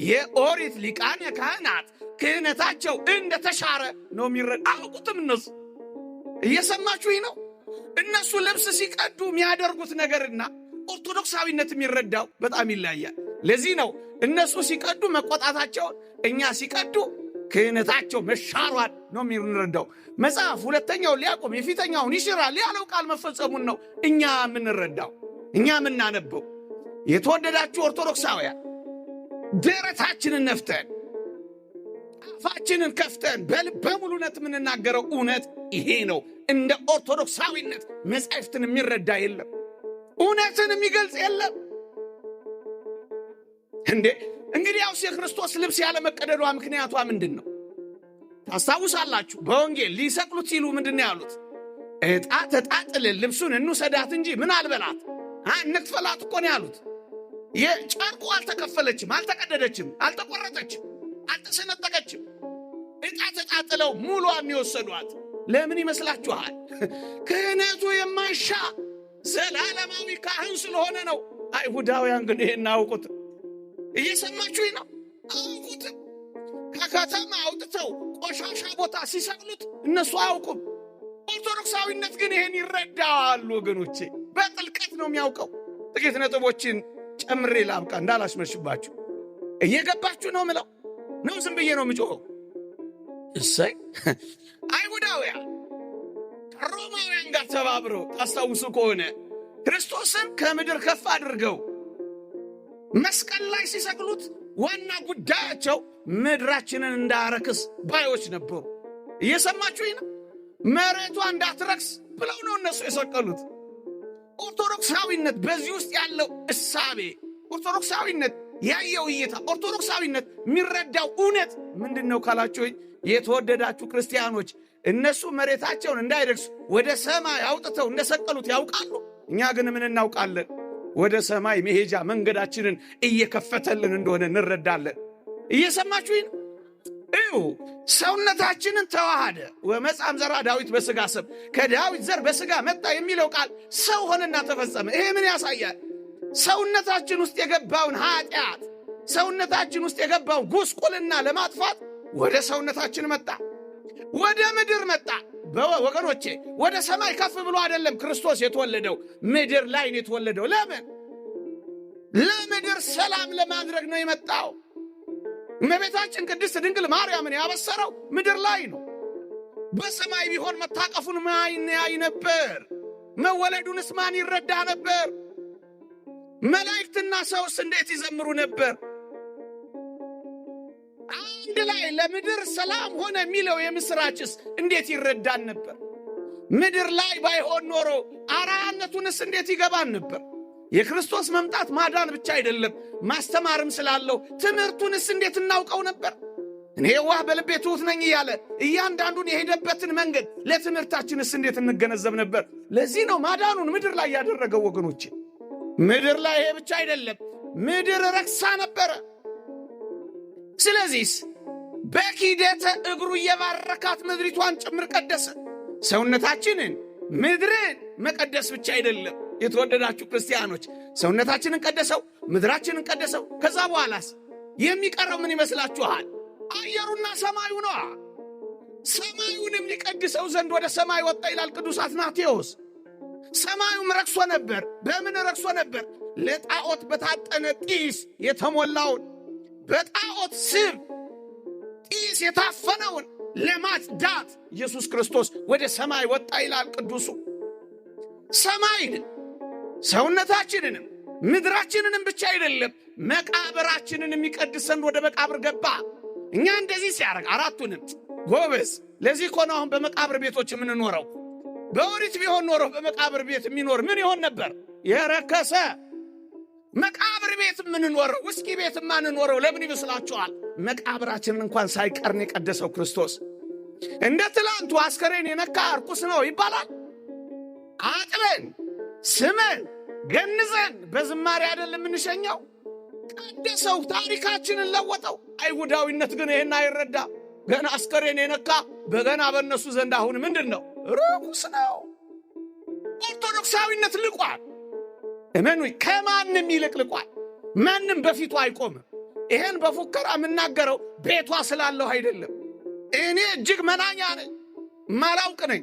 የኦሪት ሊቃነ ካህናት ክህነታቸው እንደተሻረ ነው የሚረዳ። አውቁትም እነሱ እየሰማችሁኝ ነው? እነሱ ልብስ ሲቀዱ የሚያደርጉት ነገርና ኦርቶዶክሳዊነት የሚረዳው በጣም ይለያያል። ለዚህ ነው እነሱ ሲቀዱ መቆጣታቸውን፣ እኛ ሲቀዱ ክህነታቸው መሻሯን ነው የምንረዳው። መጽሐፍ ሁለተኛውን ሊያቆም የፊተኛውን ይሽራል ያለው ቃል መፈጸሙን ነው እኛ የምንረዳው፣ እኛ የምናነበው። የተወደዳችሁ ኦርቶዶክሳውያን ደረታችንን ነፍተን አፋችንን ከፍተን በሙሉነት የምንናገረው እውነት ይሄ ነው። እንደ ኦርቶዶክሳዊነት መጻሕፍትን የሚረዳ የለም፣ እውነትን የሚገልጽ የለም። እንዴ እንግዲህ ያውስ የክርስቶስ ልብስ ያለ መቀደዷ ምክንያቷ ምንድን ነው? ታስታውሳላችሁ። በወንጌል ሊሰቅሉት ሲሉ ምንድን ነው ያሉት? ዕጣ ተጣጥልን ልብሱን እንውሰዳት እንጂ ምን አልበላት እንክፈላት እኮ ነው ያሉት። የጨርቁ አልተከፈለችም፣ አልተቀደደችም፣ አልተቆረጠችም፣ አልተሰነጠቀችም። ዕጣ ተጣጥለው ሙሉዋን የወሰዷት ለምን ይመስላችኋል? ክህነቱ የማይሻ ዘላለማዊ ካህን ስለሆነ ነው። አይሁዳውያን ግን ይሄን አያውቁት። እየሰማችሁኝ ነው? አያውቁት። ከከተማ አውጥተው ቆሻሻ ቦታ ሲሰቅሉት እነሱ አያውቁም። ኦርቶዶክሳዊነት ግን ይሄን ይረዳል ወገኖቼ፣ በጥልቀት ነው የሚያውቀው። ጥቂት ነጥቦችን ጨምሬ ላብቃ እንዳላስመሽባችሁ። እየገባችሁ ነው ምለው ነው? ዝም ብዬ ነው የምጮኸው? እሰይ! አይሁዳውያን ከሮማውያን ጋር ተባብረው ታስታውሱ ከሆነ ክርስቶስን ከምድር ከፍ አድርገው መስቀል ላይ ሲሰቅሉት ዋና ጉዳያቸው ምድራችንን እንዳረክስ ባዮች ነበሩ። እየሰማችሁኝ ነው? መሬቷ እንዳትረክስ ብለው ነው እነሱ የሰቀሉት። ኦርቶዶክሳዊነት በዚህ ውስጥ ያለው እሳቤ፣ ኦርቶዶክሳዊነት ያየው እይታ፣ ኦርቶዶክሳዊነት የሚረዳው እውነት ምንድን ነው ካላችሁኝ፣ የተወደዳችሁ ክርስቲያኖች እነሱ መሬታቸውን እንዳይረክሱ ወደ ሰማይ አውጥተው እንደሰቀሉት ያውቃሉ። እኛ ግን ምን እናውቃለን? ወደ ሰማይ መሄጃ መንገዳችንን እየከፈተልን እንደሆነ እንረዳለን። እየሰማችሁኝ? እዩ፣ ሰውነታችንን ተዋሃደ። ወመጻም ዘራ ዳዊት በሥጋ ሰብ፣ ከዳዊት ዘር በሥጋ መጣ የሚለው ቃል ሰው ሆነና ተፈጸመ። ይሄ ምን ያሳያል? ሰውነታችን ውስጥ የገባውን ኃጢአት፣ ሰውነታችን ውስጥ የገባውን ጉስቁልና ለማጥፋት ወደ ሰውነታችን መጣ፣ ወደ ምድር መጣ። ወገኖቼ ወደ ሰማይ ከፍ ብሎ አይደለም ክርስቶስ የተወለደው፣ ምድር ላይ ነው የተወለደው። ለምን? ለምድር ሰላም ለማድረግ ነው የመጣው። እመቤታችን ቅድስት ድንግል ማርያምን ያበሰረው ምድር ላይ ነው። በሰማይ ቢሆን መታቀፉን ማን ያይ ነበር? መወለዱንስ ማን ይረዳ ነበር? መላእክትና ሰውስ እንዴት ይዘምሩ ነበር? አንድ ላይ ለምድር ሰላም ሆነ የሚለው የምስራችስ እንዴት ይረዳን ነበር? ምድር ላይ ባይሆን ኖሮ አርአያነቱንስ እንዴት ይገባን ነበር? የክርስቶስ መምጣት ማዳን ብቻ አይደለም ማስተማርም ስላለው ትምህርቱንስ እንዴት እናውቀው ነበር? እኔ የዋህ በልቤ ትሑት ነኝ እያለ እያንዳንዱን የሄደበትን መንገድ ለትምህርታችንስ እንዴት እንገነዘብ ነበር? ለዚህ ነው ማዳኑን ምድር ላይ ያደረገው ወገኖቼ። ምድር ላይ ይሄ ብቻ አይደለም፣ ምድር ረክሳ ነበረ። ስለዚህ በኪደተ እግሩ እየባረካት ምድሪቷን ጭምር ቀደሰ። ሰውነታችንን ምድርን መቀደስ ብቻ አይደለም የተወደዳችሁ ክርስቲያኖች፣ ሰውነታችንን ቀደሰው፣ ምድራችንን ቀደሰው። ከዛ በኋላስ የሚቀረው ምን ይመስላችኋል? አየሩና ሰማዩ ነዋ። ሰማዩንም ሊቀድሰው ዘንድ ወደ ሰማይ ወጣ ይላል ቅዱስ አትናቴዎስ። ሰማዩም ረክሶ ነበር። በምን ረክሶ ነበር? ለጣዖት በታጠነ ጢስ የተሞላውን፣ በጣዖት ስብ ጢስ የታፈነውን ለማጽዳት ኢየሱስ ክርስቶስ ወደ ሰማይ ወጣ ይላል ቅዱሱ። ሰማይንም ሰውነታችንንም ምድራችንንም ብቻ አይደለም መቃብራችንን የሚቀድስ ዘንድ ወደ መቃብር ገባ። እኛ እንደዚህ ሲያደርግ አራቱንም ጎበዝ። ለዚህ እኮ ነው አሁን በመቃብር ቤቶች የምንኖረው። በኦሪት ቢሆን ኖሮ በመቃብር ቤት የሚኖር ምን ይሆን ነበር? የረከሰ። መቃብር ቤት የምንኖረው ውስኪ ቤት የማንኖረው ለምን ይመስላችኋል? መቃብራችንን እንኳን ሳይቀርን የቀደሰው ክርስቶስ። እንደ ትላንቱ አስከሬን የነካ ርኩስ ነው ይባላል? አጥበን ስመን ገንዘን በዝማሬ አይደለም የምንሸኘው? ቀደሰው፣ ታሪካችንን ለወጠው። አይሁዳዊነት ግን ይህን አይረዳ። ገና አስከሬን የነካ በገና በእነሱ ዘንድ አሁን ምንድን ነው? ርኩስ ነው። ኦርቶዶክሳዊነት ልቋል። እመኑኝ፣ ከማንም ይልቅ ልቋል። ማንም በፊቱ አይቆምም። ይሄን በፉከራ የምናገረው ቤቷ ስላለሁ አይደለም። እኔ እጅግ መናኛ ነኝ፣ ማላውቅ ነኝ።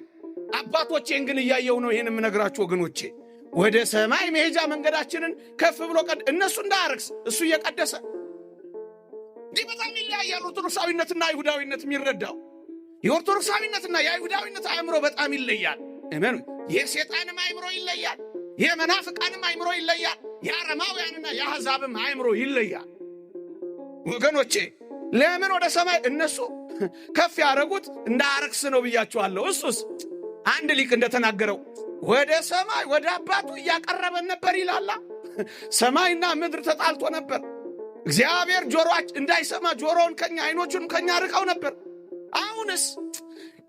አባቶቼን ግን እያየው ነው ይሄን የምነግራችሁ ወገኖቼ። ወደ ሰማይ መሄጃ መንገዳችንን ከፍ ብሎ እነሱ እንዳያረክስ እሱ እየቀደሰ እንዲህ በጣም ይለያያል። ኦርቶዶክሳዊነትና አይሁዳዊነት የሚረዳው የኦርቶዶክሳዊነትና የአይሁዳዊነት አእምሮ በጣም ይለያል። እመኑ፣ የሴጣንም አእምሮ ይለያል፣ የመናፍቃንም አእምሮ ይለያል፣ የአረማውያንና የአሕዛብም አእምሮ ይለያል። ወገኖቼ ለምን ወደ ሰማይ እነሱ ከፍ ያደረጉት እንዳያረክስ ነው ብያችኋለሁ። እሱስ አንድ ሊቅ እንደተናገረው ወደ ሰማይ ወደ አባቱ እያቀረበን ነበር ይላላ። ሰማይና ምድር ተጣልቶ ነበር። እግዚአብሔር ጆሮአችን እንዳይሰማ ጆሮውን ከኛ አይኖቹን ከኛ ርቀው ነበር። አሁንስ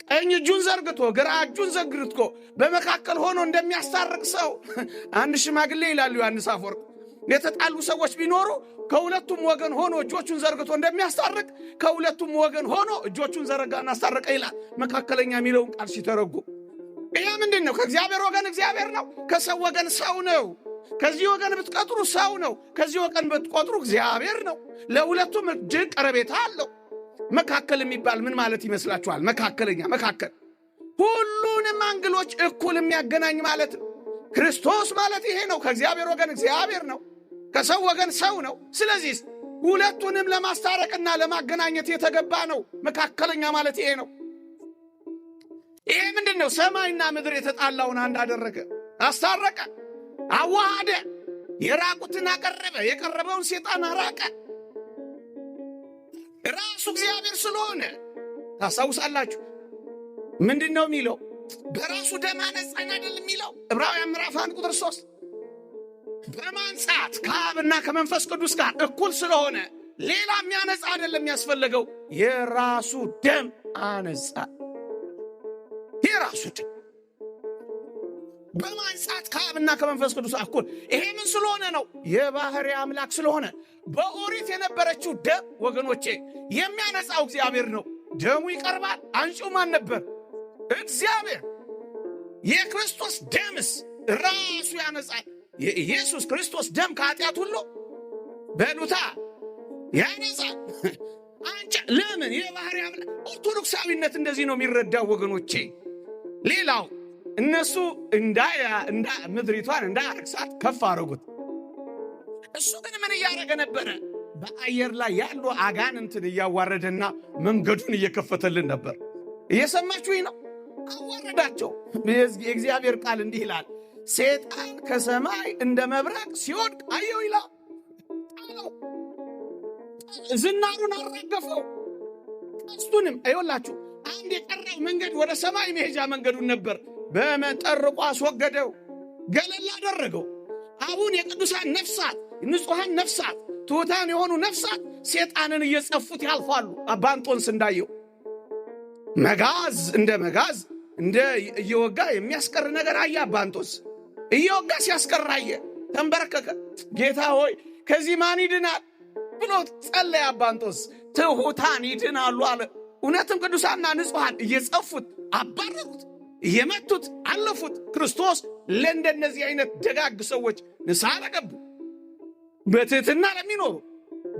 ቀኝ እጁን ዘርግቶ ግራ እጁን ዘርግቶ በመካከል ሆኖ እንደሚያስታርቅ ሰው አንድ ሽማግሌ ይላሉ ዮሐንስ አፈወርቅ፣ የተጣሉ ሰዎች ቢኖሩ ከሁለቱም ወገን ሆኖ እጆቹን ዘርግቶ እንደሚያስታርቅ ከሁለቱም ወገን ሆኖ እጆቹን ዘረጋና አስታረቀ ይላል መካከለኛ የሚለውን ቃል ሲተረጉም። ይሄ ምንድን ነው? ከእግዚአብሔር ወገን እግዚአብሔር ነው፣ ከሰው ወገን ሰው ነው። ከዚህ ወገን ብትቆጥሩ ሰው ነው፣ ከዚህ ወገን ብትቆጥሩ እግዚአብሔር ነው። ለሁለቱም እጅግ ቀረቤታ አለው። መካከል የሚባል ምን ማለት ይመስላችኋል? መካከለኛ፣ መካከል ሁሉንም አንግሎች እኩል የሚያገናኝ ማለት ነው። ክርስቶስ ማለት ይሄ ነው። ከእግዚአብሔር ወገን እግዚአብሔር ነው፣ ከሰው ወገን ሰው ነው። ስለዚህ ሁለቱንም ለማስታረቅና ለማገናኘት የተገባ ነው። መካከለኛ ማለት ይሄ ነው። ይሄ ምንድን ነው? ሰማይና ምድር የተጣላውን አንድ አደረገ፣ አስታረቀ፣ አዋሃደ። የራቁትን አቀረበ፣ የቀረበውን ሰይጣን አራቀ። ራሱ እግዚአብሔር ስለሆነ ታስታውሳላችሁ። ምንድን ነው የሚለው? በራሱ ደም አነጻን አይደል የሚለው ዕብራውያን ምዕራፍ 1 ቁጥር 3። በማንጻት ከአብና ከመንፈስ ቅዱስ ጋር እኩል ስለሆነ ሌላ የሚያነጻ አይደለም የሚያስፈልገው፣ የራሱ ደም አነጻ። የራሱ ደም በማንጻት ከአብና ከመንፈስ ቅዱስ እኩል። ይሄ ምን ስለሆነ ነው? የባህሪ አምላክ ስለሆነ። በኦሪት የነበረችው ደም ወገኖቼ የሚያነጻው እግዚአብሔር ነው። ደሙ ይቀርባል። አንጪው ማን ነበር? እግዚአብሔር። የክርስቶስ ደምስ ራሱ ያነጻል። የኢየሱስ ክርስቶስ ደም ከኃጢአት ሁሉ በሉታ ያነጻል። ለምን? የባህሪ አምላክ። ኦርቶዶክሳዊነት እንደዚህ ነው የሚረዳው ወገኖቼ። ሌላው እነሱ ምድሪቷን እንዳያረክሳት ከፍ አረጉት። እሱ ግን ምን እያደረገ ነበረ? በአየር ላይ ያሉ አጋንንትን እያዋረደና መንገዱን እየከፈተልን ነበር። እየሰማችሁኝ ነው? አዋረዳቸው። የእግዚአብሔር ቃል እንዲህ ይላል፣ ሰይጣን ከሰማይ እንደ መብረቅ ሲወድቅ አየው ይላል። ጣለው፣ ዝናሩን አራገፈው። ቀስቱንም አይወላችሁ አንድ የቀረው መንገድ ወደ ሰማይ መሄጃ መንገዱን ነበር በመጠርቆ አስወገደው፣ ገለል አደረገው። አሁን የቅዱሳን ነፍሳት፣ ንጹሐን ነፍሳት፣ ትሑታን የሆኑ ነፍሳት ሰይጣንን እየጸፉት ያልፋሉ። አባ እንጦንስ እንዳየው መጋዝ እንደ መጋዝ እንደ እየወጋ የሚያስቀር ነገር አየ። አባ እንጦንስ እየወጋ ሲያስቀር አየ። ተንበረከከ። ጌታ ሆይ ከዚህ ማን ይድናል ብሎ ጸለየ። አባ እንጦንስ ትሑታን ይድናሉ አለ። እውነትም ቅዱሳንና ንጹሐን እየጸፉት አባረሩት፣ እየመቱት አለፉት። ክርስቶስ ለእንደነዚህ አይነት ደጋግ ሰዎች ንስሐ ለገቡ፣ በትሕትና ለሚኖሩ፣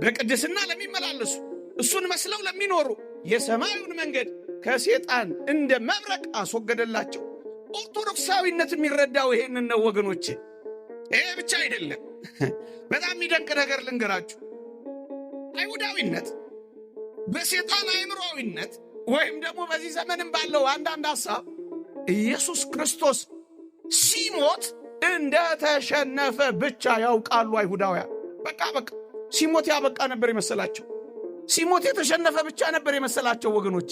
በቅድስና ለሚመላለሱ፣ እሱን መስለው ለሚኖሩ የሰማዩን መንገድ ከሰይጣን እንደ መብረቅ አስወገደላቸው። ኦርቶዶክሳዊነት የሚረዳው ይሄንን ነው ወገኖቼ። ይሄ ብቻ አይደለም። በጣም የሚደንቅ ነገር ልንገራችሁ። አይሁዳዊነት በሰይጣን አእምሮዊነት ወይም ደግሞ በዚህ ዘመንም ባለው አንዳንድ ሐሳብ ኢየሱስ ክርስቶስ ሲሞት እንደተሸነፈ ብቻ ያውቃሉ አይሁዳውያን። በቃ ሲሞት ያበቃ ነበር የመሰላቸው። ሲሞት የተሸነፈ ብቻ ነበር የመሰላቸው ወገኖቼ።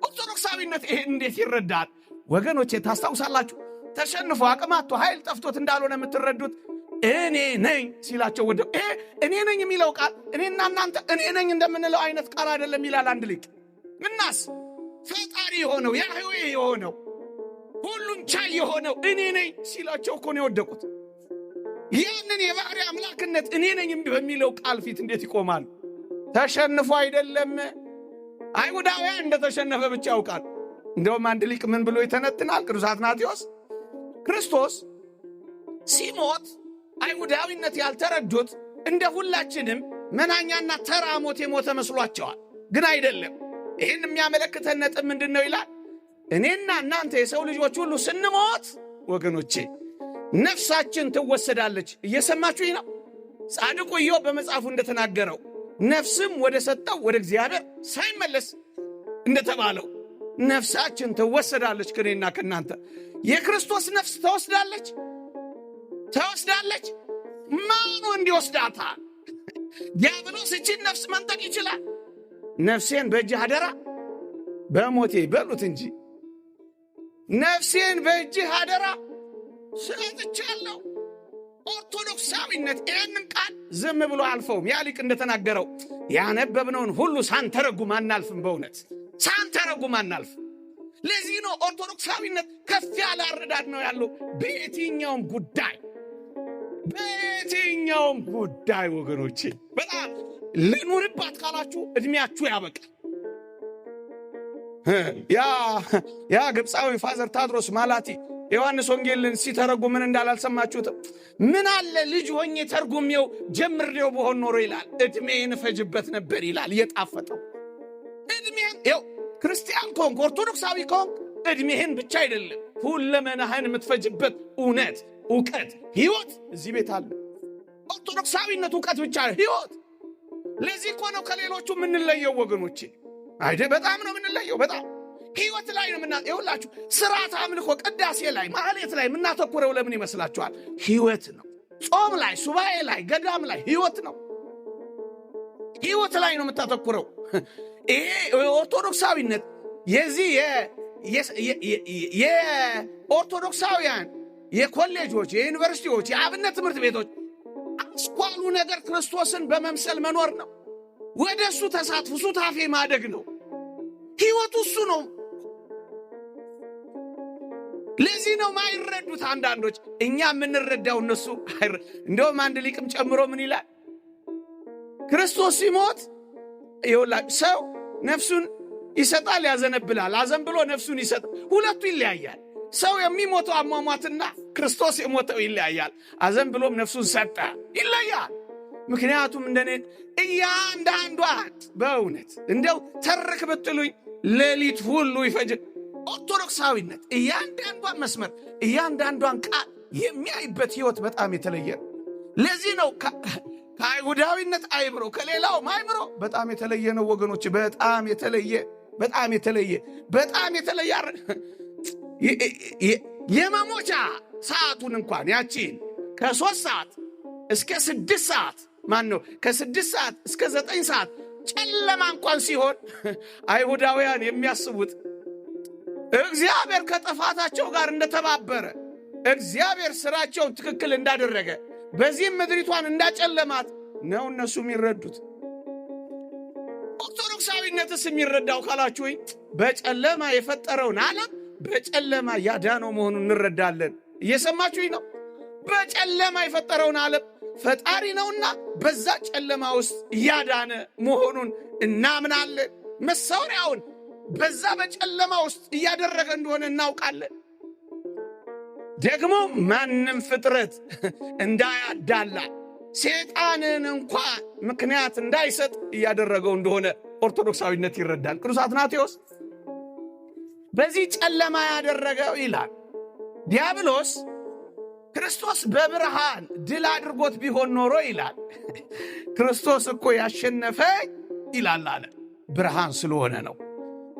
ኦርቶዶክሳዊነት ይሄን እንዴት ይረዳል ወገኖቼ? ታስታውሳላችሁ። ተሸንፎ አቅማቶ ኃይል ጠፍቶት እንዳልሆነ የምትረዱት እኔ ነኝ ሲላቸው ወደ እኔ ነኝ የሚለው ቃል እኔና እናንተ እኔ ነኝ እንደምንለው አይነት ቃል አይደለም ይላል አንድ ሊቅ። ምናስ ፈጣሪ የሆነው ያህዌ የሆነው ሁሉን ቻይ የሆነው እኔ ነኝ ሲላቸው እኮ ነው የወደቁት። ያንን የባህሪ አምላክነት እኔ ነኝ በሚለው ቃል ፊት እንዴት ይቆማል? ተሸንፎ አይደለም። አይሁዳውያን እንደተሸነፈ ብቻ ያውቃል። እንደውም አንድ ሊቅ ምን ብሎ ይተነትናል? ቅዱስ አትናቴዎስ ክርስቶስ ሲሞት አይሁዳዊነት ያልተረዱት እንደ ሁላችንም መናኛና ተራ ሞት የሞተ መስሏቸዋል። ግን አይደለም። ይህን የሚያመለክተን ነጥብ ምንድን ነው ይላል? እኔና እናንተ የሰው ልጆች ሁሉ ስንሞት ወገኖቼ ነፍሳችን ትወሰዳለች። እየሰማችሁ ነው? ጻድቁ ኢዮብ በመጽሐፉ እንደተናገረው ነፍስም ወደ ሰጠው ወደ እግዚአብሔር ሳይመለስ እንደተባለው ነፍሳችን ትወሰዳለች ከእኔና ከእናንተ። የክርስቶስ ነፍስ ተወስዳለች። ማኑ እንዲወስዳታል? ዲያብሎስ እችን ነፍስ መንጠቅ ይችላል? ነፍሴን በእጅህ አደራ በሞቴ በሉት እንጂ ነፍሴን በእጅህ አደራ ሰጥቻለሁ። ኦርቶዶክሳዊነት ይህንን ቃል ዝም ብሎ አልፈውም። ያ ሊቅ እንደተናገረው ያነበብነውን ሁሉ ሳንተረጉም አናልፍም። በእውነት ሳንተረጉም አናልፍም። ለዚህ ነው ኦርቶዶክሳዊነት ከፍ ያለ አረዳድ ነው ያለው በየትኛውም ጉዳይ ማንኛውም ጉዳይ ወገኖቼ በጣም ልኑርባት ካላችሁ እድሜያችሁ ያበቃል። ያ ግብፃዊ ፋዘር ታድሮስ ማላቲ ዮሐንስ ወንጌልን ሲተረጉም ምን እንዳላልሰማችሁትም? ምን አለ ልጅ ሆኜ ተርጉሜው ጀምሬው በሆን ኖሮ ይላል እድሜን እፈጅበት ነበር ይላል። እየጣፈጠው እድሜን ይኸው ክርስቲያን ከሆንክ ኦርቶዶክሳዊ ከሆንክ እድሜህን ብቻ አይደለም ሁለመናህን የምትፈጅበት እውነት፣ እውቀት፣ ህይወት እዚህ ቤት አለ። ኦርቶዶክሳዊነት እውቀት ብቻ ህይወት። ለዚህ እኮ ነው ከሌሎቹ የምንለየው ወገኖቼ። በጣም ነው የምንለየው። በጣም ህይወት ላይ ነው ይኸውላችሁ ስርዓት አምልኮ ቅዳሴ ላይ ማህሌት ላይ የምናተኩረው ለምን ይመስላችኋል? ህይወት ነው። ጾም ላይ ሱባኤ ላይ ገዳም ላይ ህይወት ነው። ህይወት ላይ ነው የምታተኩረው። ይሄ ኦርቶዶክሳዊነት የዚህ የኦርቶዶክሳውያን የኮሌጆች፣ የዩኒቨርሲቲዎች፣ የአብነት ትምህርት ቤቶች አስኳሉ ነገር ክርስቶስን በመምሰል መኖር ነው። ወደ እሱ ተሳትፉ፣ ሱታፌ ማደግ ነው። ህይወቱ እሱ ነው። ለዚህ ነው ማይረዱት አንዳንዶች። እኛ የምንረዳው እነሱ እንደውም አንድ ሊቅም ጨምሮ ምን ይላል? ክርስቶስ ሲሞት ይኸውላችሁ ሰው ነፍሱን ይሰጣል፣ ያዘነብላል። አዘንብሎ ነፍሱን ይሰጣል። ሁለቱ ይለያያል። ሰው የሚሞተው አሟሟትና ክርስቶስ የሞተው ይለያያል። አዘንብሎም ነፍሱን ሰጠ ይለያል። ምክንያቱም እንደኔ እያንዳንዷን በእውነት እንደው ተርክ ብትሉኝ ሌሊት ሁሉ ይፈጅ። ኦርቶዶክሳዊነት እያንዳንዷን መስመር እያንዳንዷን ቃል የሚያይበት ህይወት በጣም የተለየ ነው። ለዚህ ነው ከአይሁዳዊነት አይምሮ ከሌላው አይምሮ በጣም የተለየ ነው ወገኖች። በጣም የተለየ በጣም የተለየ በጣም የተለየ የመሞቻ ሰዓቱን እንኳን ያቺን ከ3 ሰዓት እስከ 6 ሰዓት ከ6 ሰዓት እስከ 9 ሰዓት ጨለማ እንኳን ሲሆን አይሁዳውያን የሚያስቡት እግዚአብሔር ከጥፋታቸው ጋር እንደተባበረ፣ እግዚአብሔር ስራቸውን ትክክል እንዳደረገ፣ በዚህም ምድሪቷን እንዳጨለማት ነው እነሱ የሚረዱት። ኦርቶዶክሳዊነትስ የሚረዳው ካላችሁ በጨለማ የፈጠረውን ዓለም በጨለማ ያዳነው መሆኑን እንረዳለን። እየሰማችሁኝ ነው? በጨለማ የፈጠረውን ዓለም ፈጣሪ ነውና በዛ ጨለማ ውስጥ እያዳነ መሆኑን እናምናለን። መሳወሪያውን በዛ በጨለማ ውስጥ እያደረገ እንደሆነ እናውቃለን። ደግሞ ማንም ፍጥረት እንዳያዳላ ሰይጣንን እንኳን ምክንያት እንዳይሰጥ እያደረገው እንደሆነ ኦርቶዶክሳዊነት ይረዳል። ቅዱስ አትናቴዎስ በዚህ ጨለማ ያደረገው ይላል ዲያብሎስ ክርስቶስ በብርሃን ድል አድርጎት ቢሆን ኖሮ ይላል ክርስቶስ እኮ ያሸነፈኝ ይላል አለ ብርሃን ስለሆነ ነው።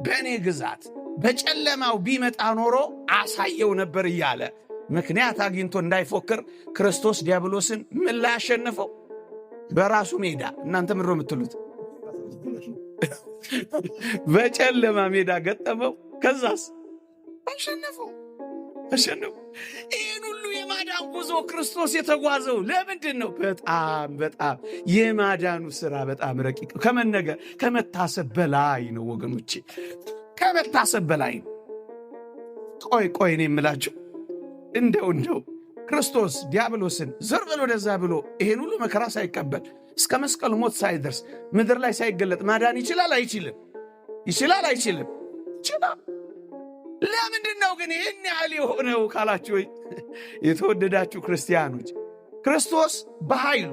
በእኔ ግዛት በጨለማው ቢመጣ ኖሮ አሳየው ነበር እያለ ምክንያት አግኝቶ እንዳይፎክር ክርስቶስ ዲያብሎስን ምን ላይ አሸነፈው? በራሱ ሜዳ። እናንተ ምንድን ነው የምትሉት? በጨለማ ሜዳ ገጠመው። ከዛስ አሸነፈው። ይህን ሁሉ የማዳን ጉዞ ክርስቶስ የተጓዘው ለምንድን ነው? በጣም የማዳኑ ሥራ በጣም ረቂቅ ከመነገር ከመታሰብ በላይ ነው ወገኖቼ፣ ከመታሰብ በላይ ነው። ቆይ እኔ የምላችሁ እንደው ክርስቶስ ዲያብሎስን ዘር በል ወደዛ ብሎ ይሄን ሁሉ መከራ ሳይቀበል እስከ መስቀል ሞት ሳይደርስ ምድር ላይ ሳይገለጥ ማዳን ይችላል አይችልም? ይችላል አይችልም? ይችላል። ለምንድን ነው ግን ይህን ያህል የሆነው ካላችሁ የተወደዳችሁ ክርስቲያኖች ክርስቶስ በኃይሉ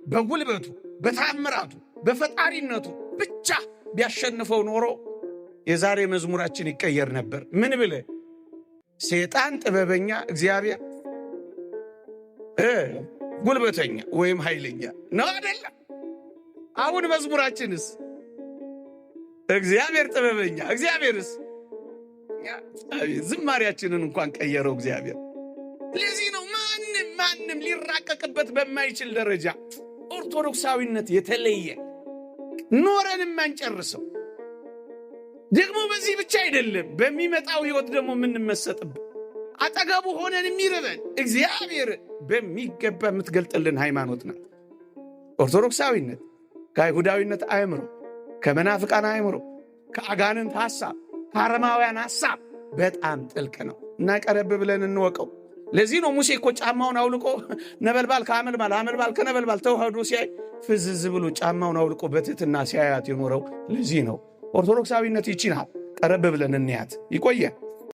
በጉልበቱ በታምራቱ በፈጣሪነቱ ብቻ ቢያሸንፈው ኖሮ የዛሬ መዝሙራችን ይቀየር ነበር። ምን ብለ ሰይጣን ጥበበኛ፣ እግዚአብሔር ጉልበተኛ ወይም ኃይለኛ ነው አይደለም? አሁን መዝሙራችንስ እግዚአብሔር ጥበበኛ፣ እግዚአብሔርስ ዝማሪያችንን እንኳን ቀየረው እግዚአብሔር። ለዚህ ነው ማንም ሊራቀቅበት በማይችል ደረጃ ኦርቶዶክሳዊነት የተለየ ኖረን የማንጨርሰው። ደግሞ በዚህ ብቻ አይደለም፣ በሚመጣው ህይወት ደግሞ የምንመሰጥበት አጠገቡ ሆነን የሚርበን እግዚአብሔር በሚገባ የምትገልጥልን ሃይማኖት ናት ኦርቶዶክሳዊነት። ከአይሁዳዊነት አእምሮ፣ ከመናፍቃን አእምሮ፣ ከአጋንንት ሐሳብ፣ ከአረማውያን ሐሳብ በጣም ጥልቅ ነው እና ቀረብ ብለን እንወቀው። ለዚህ ነው ሙሴ እኮ ጫማውን አውልቆ ነበልባል ከአመልባል አመልባል ከነበልባል ተዋህዶ ሲያይ ፍዝዝ ብሎ ጫማውን አውልቆ በትህትና ሲያያት የኖረው ለዚህ ነው። ኦርቶዶክሳዊነት ይቺ ናት። ቀረብ ብለን እንያት። ይቆየ